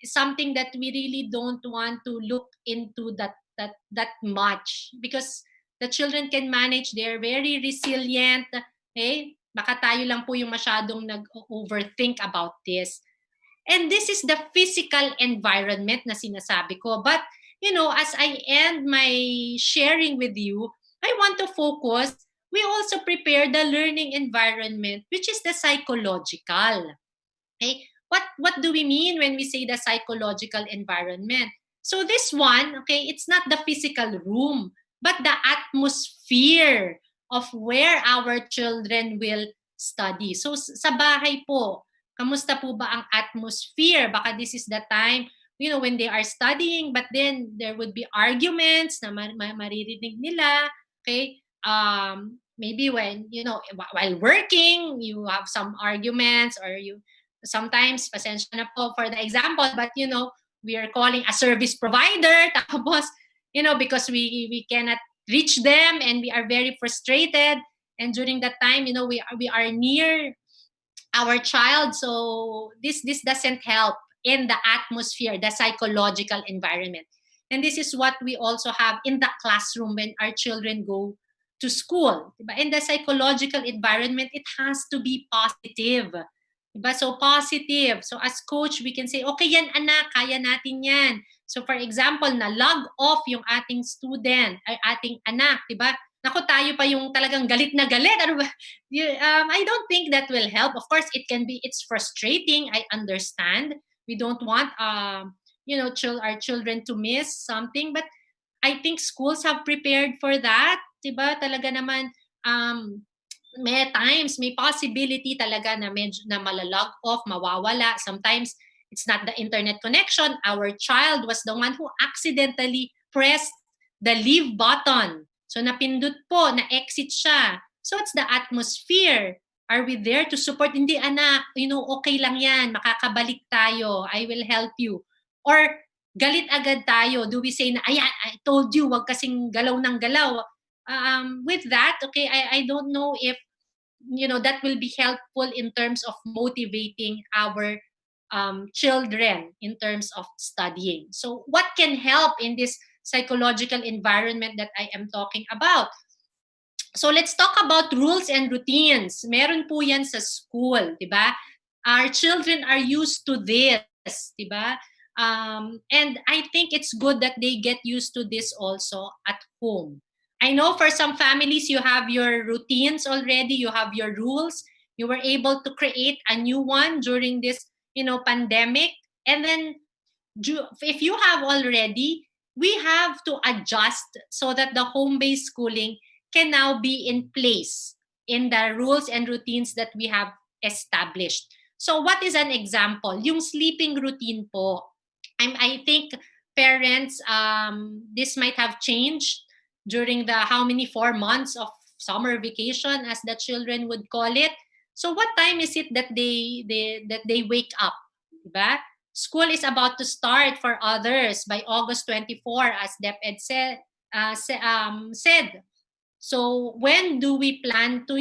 S10: is something that we really don't want to look into that much, because the children can manage. They're very resilient. Baka tayo lang po yung masyadong nag-overthink about this. And this is the physical environment na sinasabi ko. But, as I end my sharing with you, I want to focus, we also prepare the learning environment, which is the psychological. Okay? What do we mean when we say the psychological environment? So this one, okay, it's not the physical room, but the atmosphere of where our children will study. So sa bahay po, kamusta po ba ang atmosphere? Baka this is the time, when they are studying, but then there would be arguments na maririnig nila, okay? Maybe when, while working, you have some arguments, or sometimes, pasensya na po for the example, but we are calling a service provider, tapos, because we cannot reach them and we are very frustrated. And during that time, we are near our child. So this doesn't help in the atmosphere, the psychological environment. And this is what we also have in the classroom when our children go to school. Diba? In the psychological environment, it has to be positive. Diba? So positive. So as coach, we can say, okay yan anak, kaya natin yan. So for example, na-log off yung ating student, ay ating anak, diba? Naku, tayo pa yung talagang galit na galit. Ano ba? I don't think that will help. Of course, it's frustrating. I understand. We don't want, our children to miss something. But I think schools have prepared for that. Diba? Talaga naman, may times, may possibility talaga na malalog off, mawawala. Sometimes, it's not the internet connection. Our child was the one who accidentally pressed the leave button. So napindot po, na-exit siya. So it's the atmosphere. Are we there to support? Hindi anak, okay lang yan, makakabalik tayo, I will help you. Or galit agad tayo. Do we say na, ayan, I told you, wag kasing galaw ng galaw. With that, okay, I don't know if, that will be helpful in terms of motivating our children in terms of studying. So what can help in this psychological environment that I am talking about? So let's talk about rules and routines. Meron po yan sa school, di ba? Our children are used to this, di ba? And I think it's good that they get used to this also at home. I know for some families, you have your routines already, you have your rules. You were able to create a new one during this, pandemic. And then if you have already, we have to adjust so that the home-based schooling can now be in place in the rules and routines that we have established. So what is an example? Yung sleeping routine po. I think parents, this might have changed during the 4 months of summer vacation, as the children would call it. So what time is it that they wake up? Diba? School is about to start for others by August 24, as DepEd said. So when do we plan to,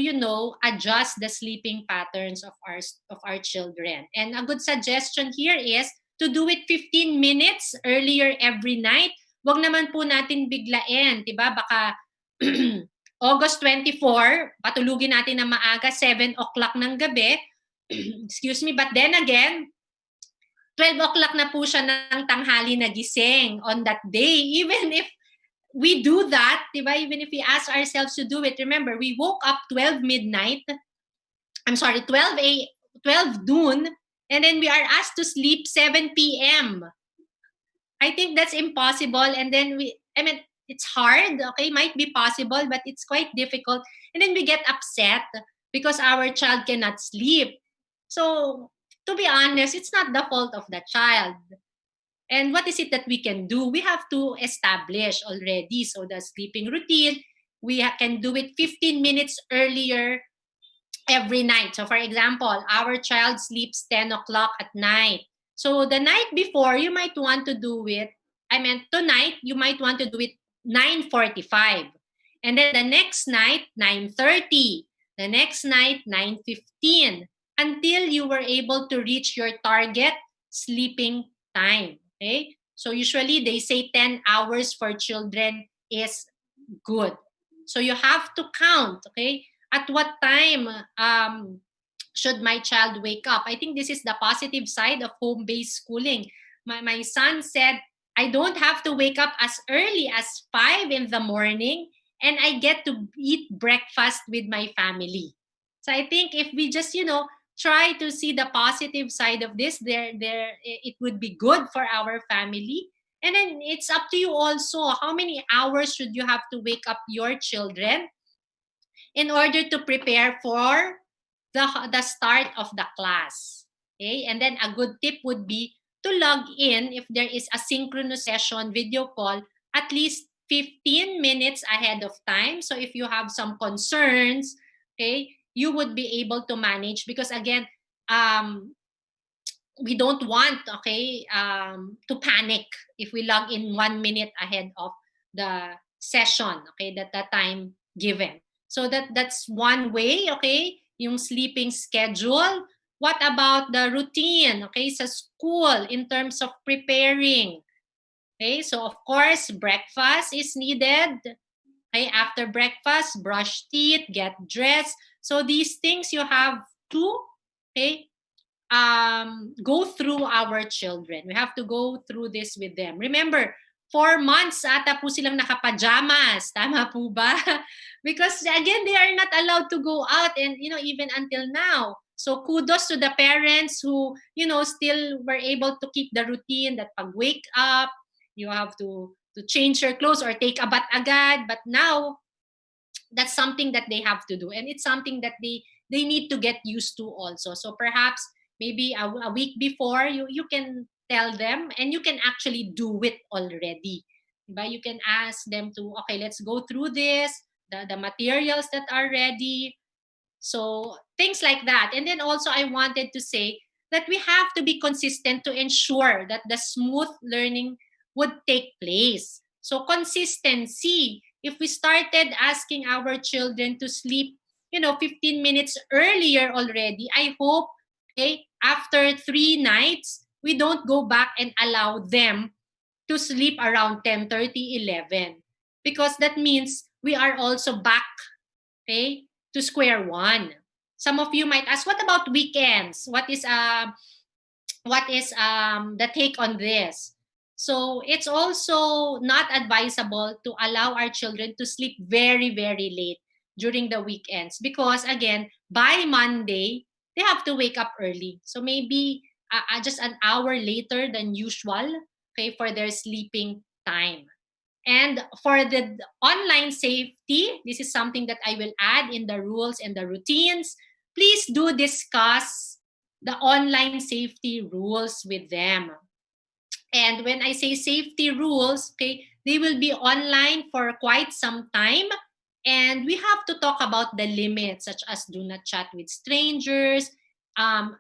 S10: adjust the sleeping patterns of our children? And a good suggestion here is to do it 15 minutes earlier every night. Wag naman po natin biglain, 'di ba? Baka August 24, patulugin natin na maaga, 7 o'clock ng gabi. Excuse me, but then again, 12 o'clock na po siya ng tanghali nagising on that day. Even if we do that, diba? Even if we ask ourselves to do it, remember, we woke up 12 midnight, 12 noon, and then we are asked to sleep 7 p.m. I think that's impossible. And then it's hard, okay? Might be possible, but it's quite difficult. And then we get upset because our child cannot sleep. So, to be honest, it's not the fault of the child. And what is it that we can do? We have to establish already. So the sleeping routine, we can do it 15 minutes earlier every night. So for example, our child sleeps 10 o'clock at night. So the night before, you might want to do it, tonight, you might want to do it 9:45. And then the next night, 9:30. The next night, 9:15. Until you were able to reach your target sleeping time. Okay? So usually they say 10 hours for children is good. So you have to count, okay? At what time should my child wake up? I think this is the positive side of home-based schooling. My son said, I don't have to wake up as early as 5 in the morning, and I get to eat breakfast with my family. So I think if we just, try to see the positive side of this, it would be good for our family. And then it's up to you also. How many hours should you have to wake up your children in order to prepare for the start of the class? Okay, and then a good tip would be to log in if there is a synchronous session video call at least 15 minutes ahead of time. So if you have some concerns, okay, you would be able to manage, because again, we don't want, to panic if we log in 1 minute ahead of the session, okay, that time given. So that's one way, okay, yung sleeping schedule. What about the routine, okay, sa school in terms of preparing? Okay, so of course, breakfast is needed. Okay, after breakfast, brush teeth, get dressed. So these things you have to, okay, go through our children. We have to go through this with them. Remember, 4 months ata po silang nakapajamas. Tama po ba? Because again, they are not allowed to go out, and even until now. So kudos to the parents who, still were able to keep the routine that pag wake up, you have to change your clothes or take a bath agad. But now, that's something that they have to do. And it's something that they need to get used to also. So perhaps maybe a week before, you can tell them, and you can actually do it already. But you can ask them to, okay, let's go through this, the materials that are ready. So things like that. And then also I wanted to say that we have to be consistent to ensure that the smooth learning would take place. So consistency. If we started asking our children to sleep, 15 minutes earlier already, I hope, okay, after 3 nights, we don't go back and allow them to sleep around 10:30, 11. Because that means we are also back, okay, to square one. Some of you might ask, what about weekends? What is the take on this? So it's also not advisable to allow our children to sleep very, very late during the weekends, because again, by Monday, they have to wake up early. So maybe just an hour later than usual, okay, for their sleeping time. And for the online safety, this is something that I will add in the rules and the routines. Please do discuss the online safety rules with them. And when I say safety rules, okay, they will be online for quite some time. And we have to talk about the limits, such as do not chat with strangers,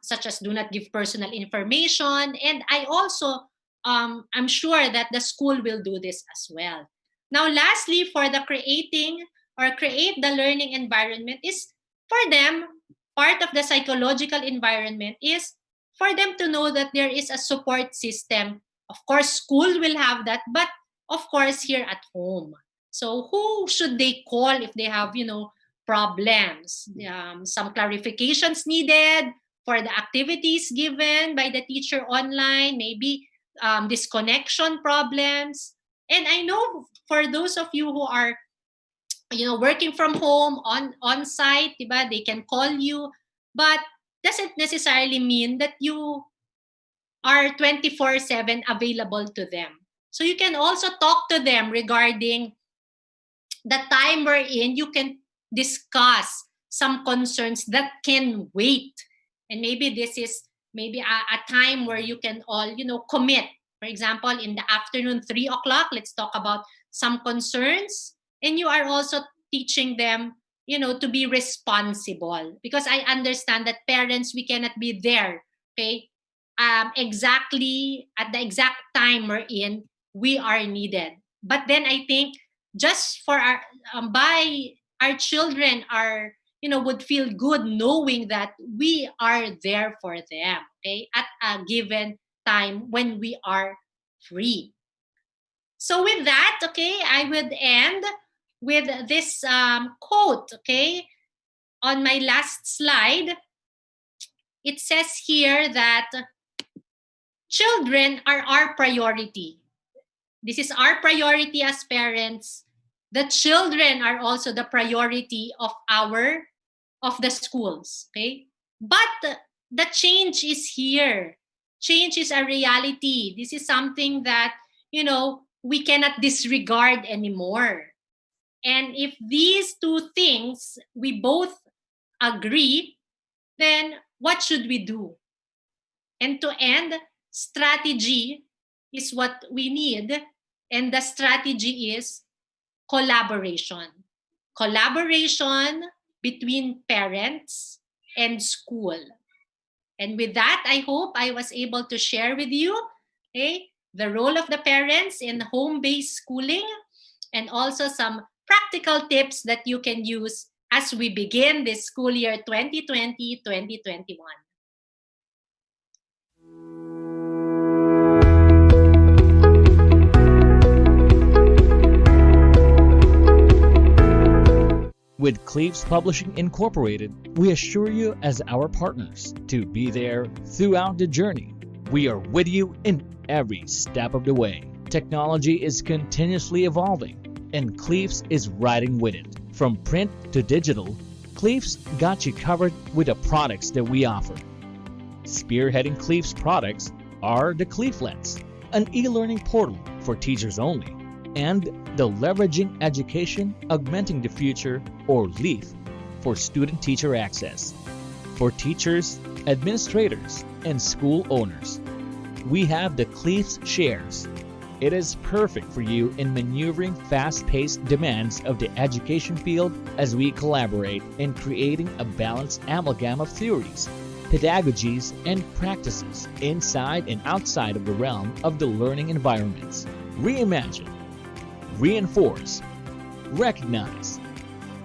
S10: such as do not give personal information. And I also, I'm sure that the school will do this as well. Now, lastly, for the create the learning environment is for them, part of the psychological environment is for them to know that there is a support system. Of course, school will have that, but of course, here at home. So who should they call if they have, problems? Some clarifications needed for the activities given by the teacher online, maybe disconnection problems. And I know for those of you who are, working from home on site, diba, they can call you, but doesn't necessarily mean that you are 24/7 available to them. So you can also talk to them regarding the time we're in. You can discuss some concerns that can wait. And maybe this is maybe a time where you can all, commit. For example, in the afternoon, 3 o'clock, let's talk about some concerns. And you are also teaching them, to be responsible. Because I understand that parents, we cannot be there, okay, exactly at the exact time we're in, we are needed. But then I think just for our children are, would feel good knowing that we are there for them, okay, at a given time when we are free. So with that, okay, I would end with this quote, okay, on my last slide. it says here that children are our priority. This is our priority as parents. The children are also the priority of the schools, okay? But the change is here. Change is a reality. This is something that, we cannot disregard anymore. And if these two things we both agree, then what should we do? And to end, strategy is what we need. And the strategy is collaboration. Collaboration between parents and school. And with that, I hope I was able to share with you, okay, the role of the parents in home-based schooling, and also some practical tips that you can use as we begin this school year 2020-2021.
S11: With Cleves Publishing Incorporated, we assure you as our partners to be there throughout the journey. We are with you in every step of the way. Technology is continuously evolving, and Cleves is riding with it. From print to digital, Cleves got you covered with the products that we offer. Spearheading Cleves products are the Clevelets, an e-learning portal for teachers only, and the Leveraging Education, Augmenting the Future, or LEAF, for student-teacher access. For teachers, administrators, and school owners, we have the Cleves Shares. It is perfect for you in maneuvering fast-paced demands of the education field as we collaborate in creating a balanced amalgam of theories, pedagogies, and practices inside and outside of the realm of the learning environments. Reimagine, reinforce, recognize,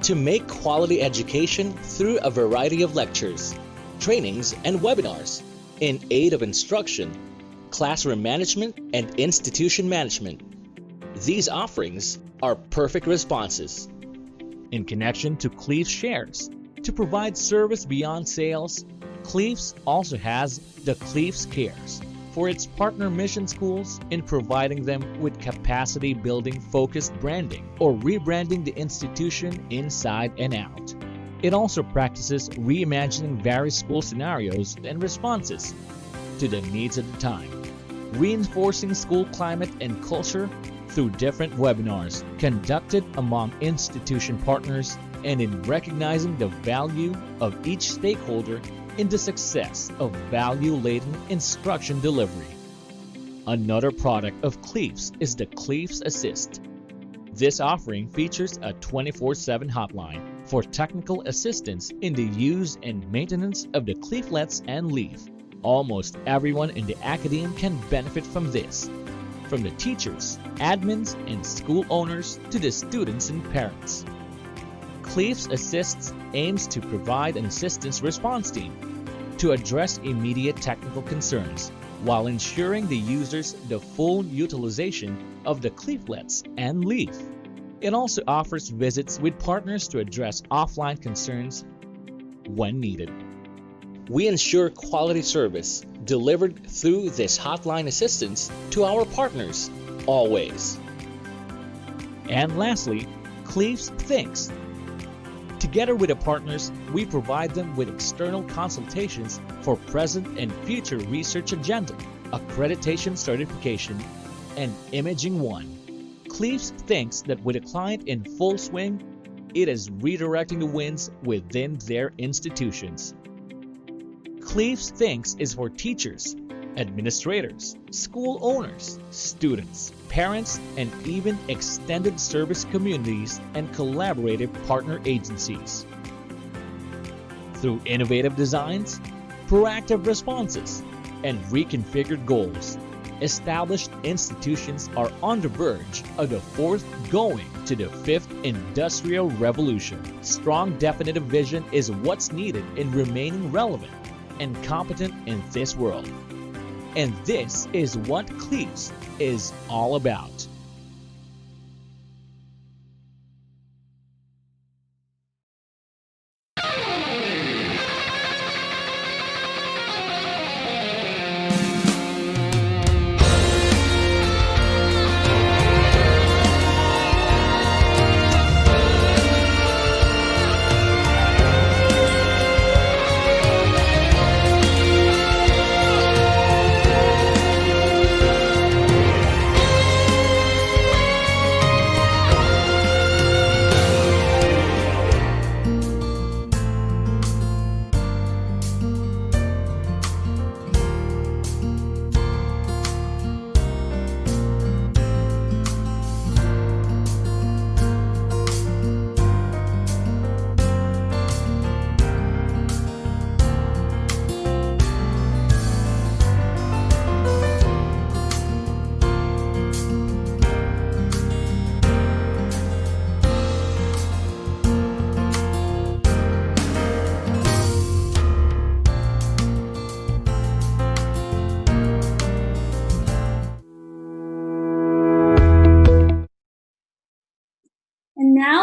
S11: to make quality education through a variety of lectures, trainings, and webinars in aid of instruction, classroom management, and institution management. These offerings are perfect responses. In connection to Cleves Shares, to provide service beyond sales, Cleves also has the Cleves Cares for its partner mission schools in providing them with capacity building focused branding or rebranding the institution inside and out. It also practices reimagining various school scenarios and responses to the needs of the time, reinforcing school climate and culture through different webinars conducted among institution partners, and in recognizing the value of each stakeholder in the success of value-laden instruction delivery. Another product of Cleves is the Cleves Assist. This offering features a 24/7 hotline for technical assistance in the use and maintenance of the Clevelets and LEAF. Almost everyone in the academe can benefit from this, from the teachers, admins, and school owners to the students and parents. Cleves Assists aims to provide an assistance response team to address immediate technical concerns while ensuring the users the full utilization of the Clevelets and LEAF. It also offers visits with partners to address offline concerns when needed. We ensure quality service delivered through this hotline assistance to our partners, always. And lastly, Cleves Thinks. Together with the partners, we provide them with external consultations for present and future research agenda, accreditation certification, and imaging one. Cleves thinks that with a client in full swing, it is redirecting the winds within their institutions. Cleves Thinks is for teachers, administrators, school owners, students, parents, and even extended service communities and collaborative partner agencies. Through innovative designs, proactive responses, and reconfigured goals, established institutions are on the verge of the fourth going to the fifth industrial revolution. Strong definitive vision is what's needed in remaining relevant and competent in this world. And this is what Cleves is all about.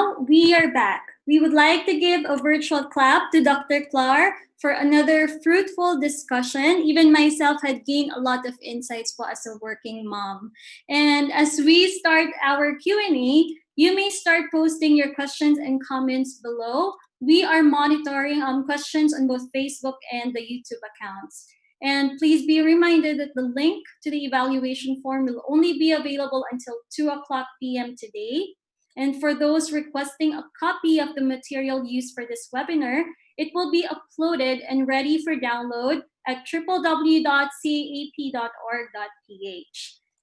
S9: now, we are back. We would like to give a virtual clap to Dr. Clar for another fruitful discussion. Even myself had gained a lot of insights po as a working mom. And as we start our Q&A, you may start posting your questions and comments below. We are monitoring questions on both Facebook and the YouTube accounts. And please be reminded that the link to the evaluation form will only be available until 2:00 p.m. today. And for those requesting a copy of the material used for this webinar, it will be uploaded and ready for download at www.caap.org.ph.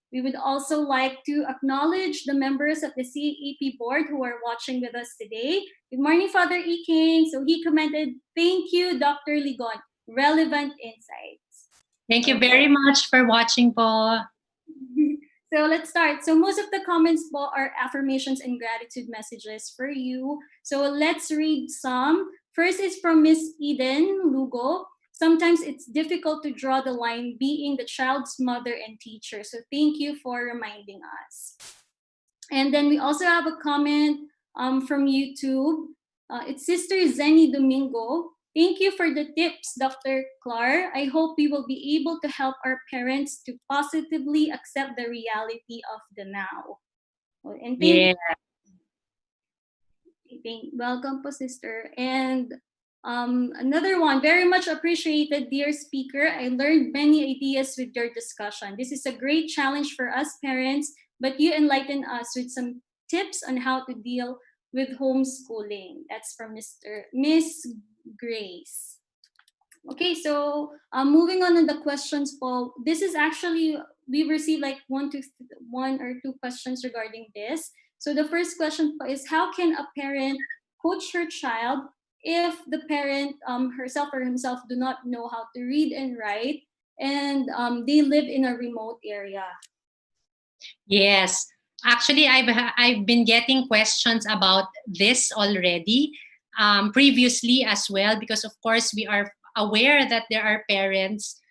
S9: We would also like to acknowledge the members of the CAP board who are watching with us today. Good morning, Father E. King. So he commented, "Thank you, Dr. Ligon. Relevant insights."
S10: Thank you very much for watching po.
S9: So let's start. So most of the comments po are affirmations and gratitude messages for you. So let's read some. First is from Miss Eden Lugo. "Sometimes it's difficult to draw the line being the child's mother and teacher. So thank you for reminding us." And then we also have a comment from YouTube. It's Sister Zenny Domingo. "Thank you for the tips, Dr. Clar. I hope we will be able to help our parents to positively accept the reality of the now." And welcome po, sister. And another one, "Very much appreciated, dear speaker. I learned many ideas with your discussion. This is a great challenge for us parents, but you enlighten us with some tips on how to deal with homeschooling." That's from Miss Grace. Okay, so moving on to the questions, Paul. This is actually, we received like one or two questions regarding this. So the first question is, how can a parent coach her child if the parent herself or himself do not know how to read and write, and they live in a remote area?
S10: Yes. Actually, I've been getting questions about this already. Previously as well, because of course we are aware that there are parents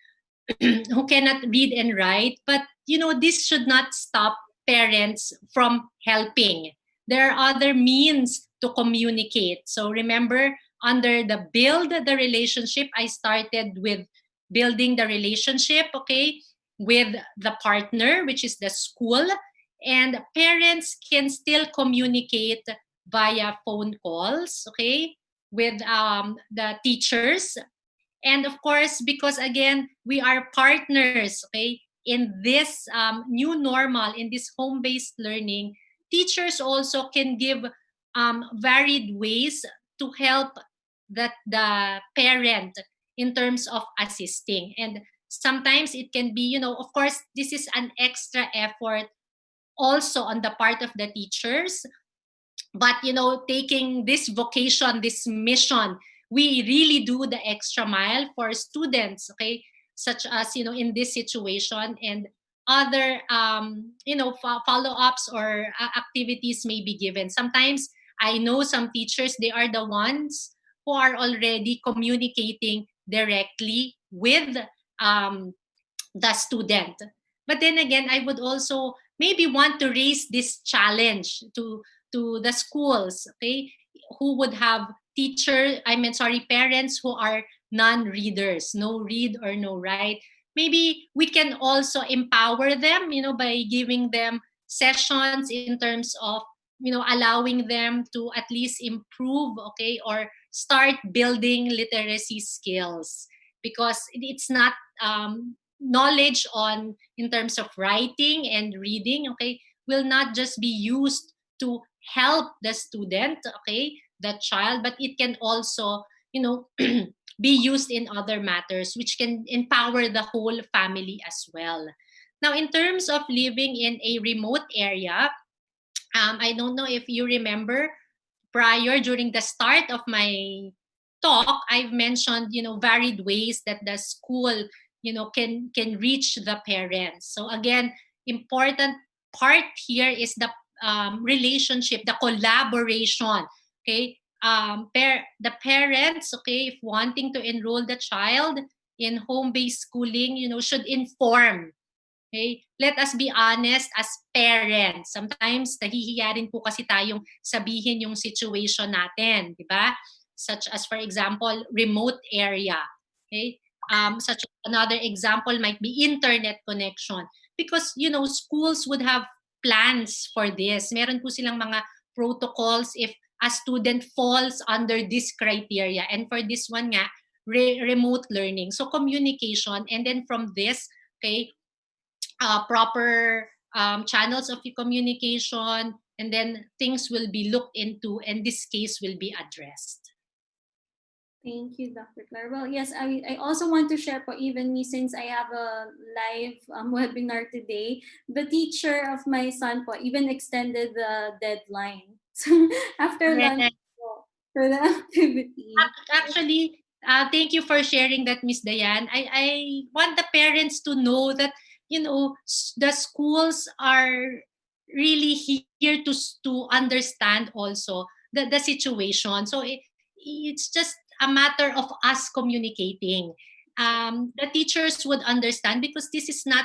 S10: who cannot read and write, but this should not stop parents from helping. There are other means to communicate. So remember, under the build the relationship, I started with building the relationship, okay, with the partner, which is the school, and parents can still communicate via phone calls, okay, with the teachers. And of course, because again, we are partners, okay, in this new normal, in this home-based learning, teachers also can give varied ways to help the parent in terms of assisting. And sometimes it can be, of course, this is an extra effort also on the part of the teachers. But taking this vocation, this mission, we really do the extra mile for students, okay, such as in this situation, and other follow-ups or activities may be given. Sometimes I know some teachers, they are the ones who are already communicating directly with the student. But then again, I would also maybe want to raise this challenge to the schools, okay, who would have parents who are non-readers, no read or no write. Maybe we can also empower them, by giving them sessions in terms of, allowing them to at least improve, okay, or start building literacy skills. Because it's not knowledge in terms of writing and reading, okay, will not just be used to help the student, okay, the child, but it can also, be used in other matters, which can empower the whole family as well. Now, in terms of living in a remote area, I don't know if you remember, during the start of my talk, I've mentioned, varied ways that the school, can reach the parents. So again, important part here is the relationship, the collaboration, okay? The parents, okay, if wanting to enroll the child in home-based schooling, should inform Okay? Let us be honest as parents. Sometimes nahihiya rin po kasi tayong sabihin yung situation natin, di ba? Such as, for example, remote area. Okay? Such another example might be internet connection. Because, schools would have plans for this. Meron po silang mga protocols if a student falls under this criteria. And for this one nga, remote learning. So communication, and then from this, okay, proper channels of communication, and then things will be looked into, and this case will be addressed.
S9: Thank you, Dr. Claire. Well, yes, I also want to share po, even me, since I have a live webinar today, the teacher of my son po even extended the deadline. So after lunch po, for the activity.
S10: Actually, thank you for sharing that, Miss Dianne. I want the parents to know that, the schools are really here to understand also the situation. So it's just a matter of us communicating. The teachers would understand because this is not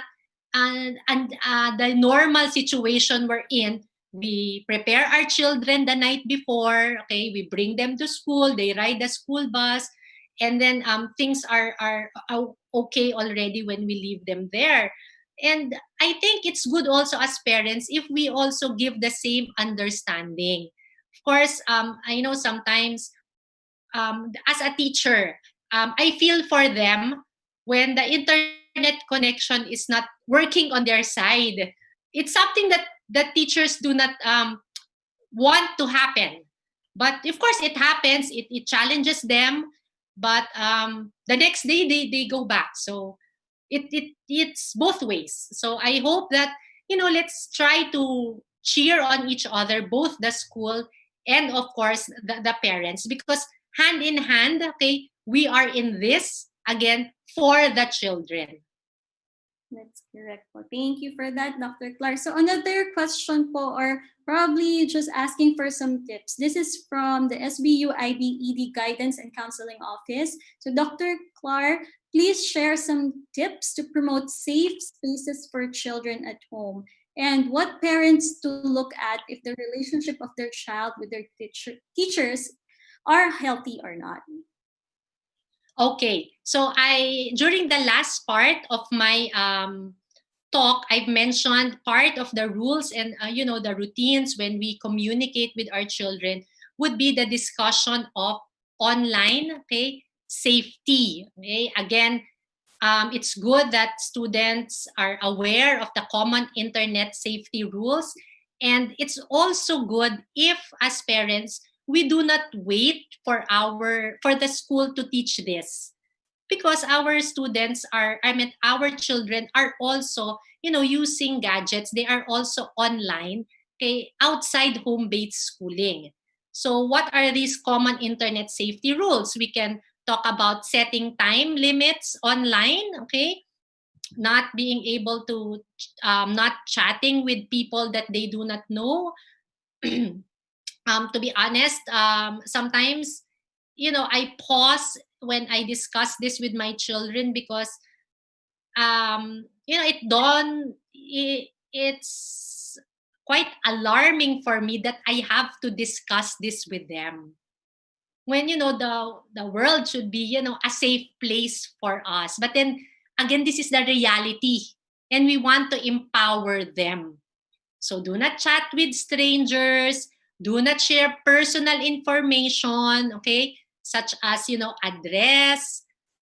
S10: the normal situation we're in. We prepare our children the night before. Okay, we bring them to school. They ride the school bus, and then things are okay already when we leave them there. And I think it's good also as parents if we also give the same understanding. Of course, I know sometimes as a teacher, I feel for them when the internet connection is not working on their side. It's something that the teachers do not want to happen. But of course, it happens. It challenges them. But the next day, they go back. So it's both ways. So I hope that, let's try to cheer on each other, both the school and, of course, the parents. Because hand in hand, okay, we are in this, again, for the children.
S9: That's correct po. Thank you for that, Dr. Clark. So another question po, or probably just asking for some tips. This is from the SBU IBED Guidance and Counseling Office. So Dr. Clark, please share some tips to promote safe spaces for children at home, and what parents to look at if the relationship of their child with their teachers are healthy or not.
S10: Okay, so during the last part of my talk, I've mentioned part of the rules and the routines when we communicate with our children would be the discussion of online, okay, safety. Okay, again, it's good that students are aware of the common internet safety rules, and it's also good if, as parents, we do not wait for the school to teach this, because our our children are also, using gadgets. They are also online, okay, outside home-based schooling. So what are these common internet safety rules? We can talk about setting time limits online, okay, not being able to, not chatting with people that they do not know. To be honest, sometimes, I pause when I discuss this with my children because, it's quite alarming for me that I have to discuss this with them. When, the world should be, a safe place for us. But then, again, this is the reality. And we want to empower them. So do not chat with strangers. Do not share personal information, okay? Such as, address,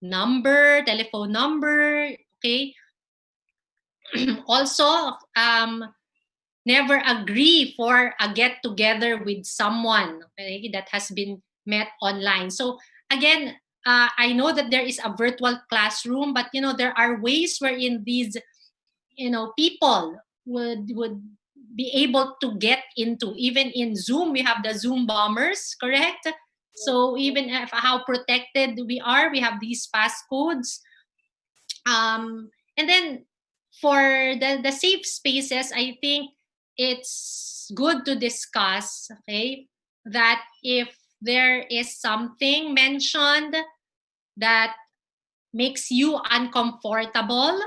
S10: number, telephone number, okay? Also, never agree for a get-together with someone, okay, that has been met online. So again, I know that there is a virtual classroom, but, there are ways wherein these, people would be able to get into. Even in Zoom, we have the Zoom bombers, correct? So even if how protected we are, we have these passcodes. And then for the safe spaces, I think it's good to discuss, okay, that if there is something mentioned that makes you uncomfortable,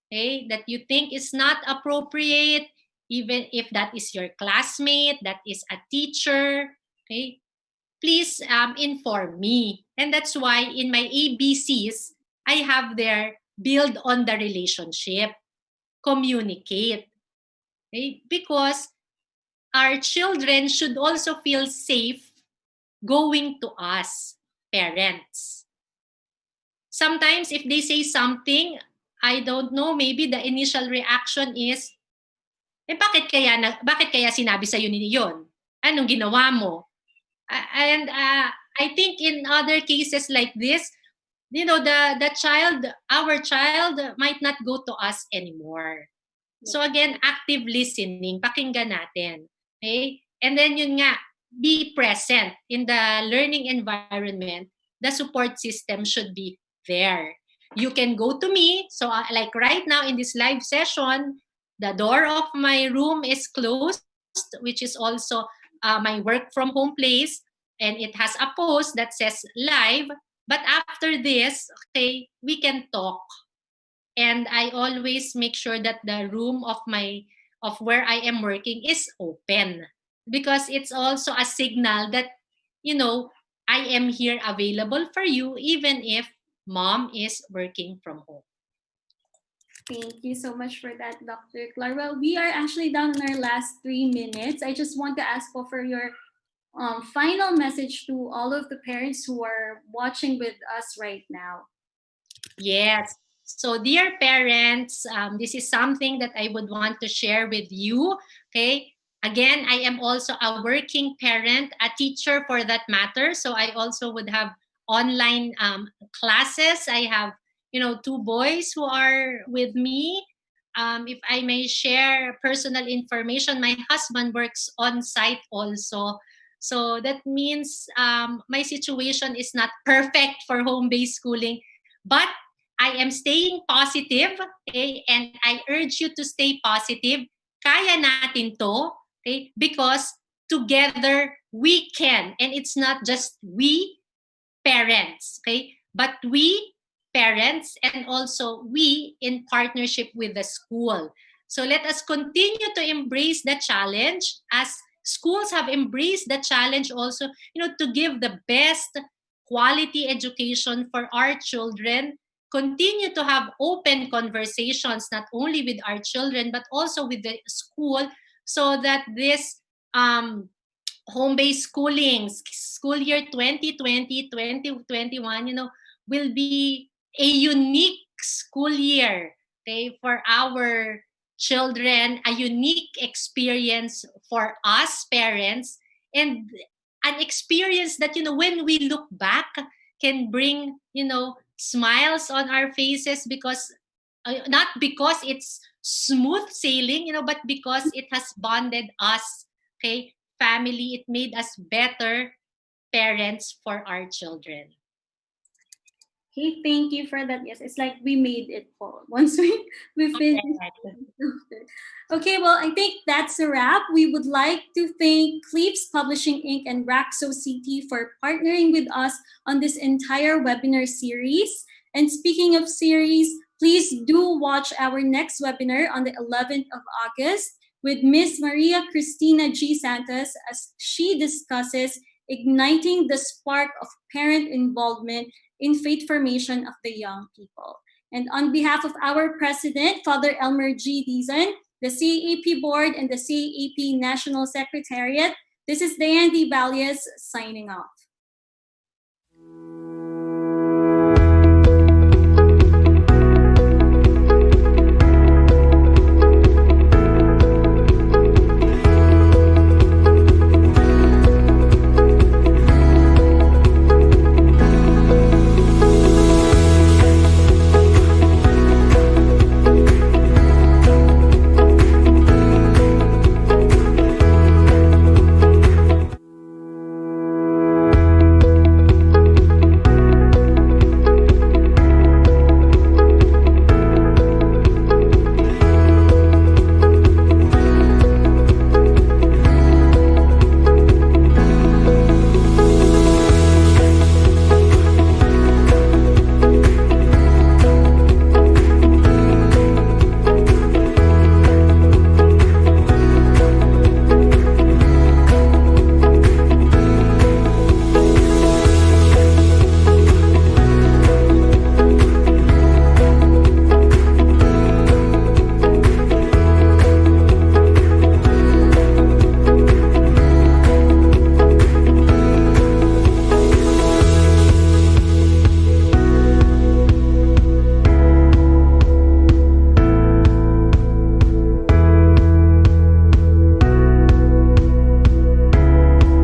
S10: okay, that you think is not appropriate, even if that is your classmate, that is a teacher, okay, please inform me. And that's why in my ABCs, I have there build on the relationship, communicate, okay, because our children should also feel safe going to us, parents. Sometimes if they say something, I don't know, maybe the initial reaction is, bakit kaya sinabi sa'yo yun? Anong ginawa mo? And I think in other cases like this, the child, our child might not go to us anymore. So again, active listening, pakinggan natin. Okay? And then yun nga, be present in the learning environment. The support system should be there. You can go to me. So like right now in this live session, the door of my room is closed, which is also my work from home place. And it has a post that says live. But after this, okay, we can talk. And I always make sure that the room of where I am working is open, because it's also a signal that, I am here available for you even if mom is working from home.
S9: Thank you so much for that, Dr. Clark. Well, we are actually down in our last 3 minutes. I just want to ask for your final message to all of the parents who are watching with us right now.
S10: Yes. So dear parents, this is something that I would want to share with you. Okay. Again, I am also a working parent, a teacher for that matter. So I also would have online classes. I have, 2 boys who are with me. If I may share personal information, my husband works on site also. So that means my situation is not perfect for home-based schooling, but I am staying positive, okay? And I urge you to stay positive. Kaya natin to, okay? Because together we can. And it's not just we parents, okay? But we parents and also we in partnership with the school. So let us continue to embrace the challenge as schools have embraced the challenge also, to give the best quality education for our children. Continue to have open conversations, not only with our children, but also with the school, so that this home-based schooling, school year 2020-2021, will be a unique school year, okay, for our children, a unique experience for us parents, and an experience that, when we look back, can bring, smiles on our faces, because not because it's smooth sailing, but because it has bonded us, okay, family. It made us better parents for our children.
S9: Okay, thank you for that. Yes, it's like we made it for once we finished. Okay, well, I think that's a wrap. We would like to thank Cleves Publishing Inc. and Raxo City for partnering with us on this entire webinar series. And speaking of series, please do watch our next webinar on the 11th of August with Miss Maria Cristina G. Santos as she discusses igniting the spark of parent involvement in faith formation of the young people. And on behalf of our president, Father Elmer G. Dizon, the CAP board, and the CAP National Secretariat, this is Dianne Balios signing off.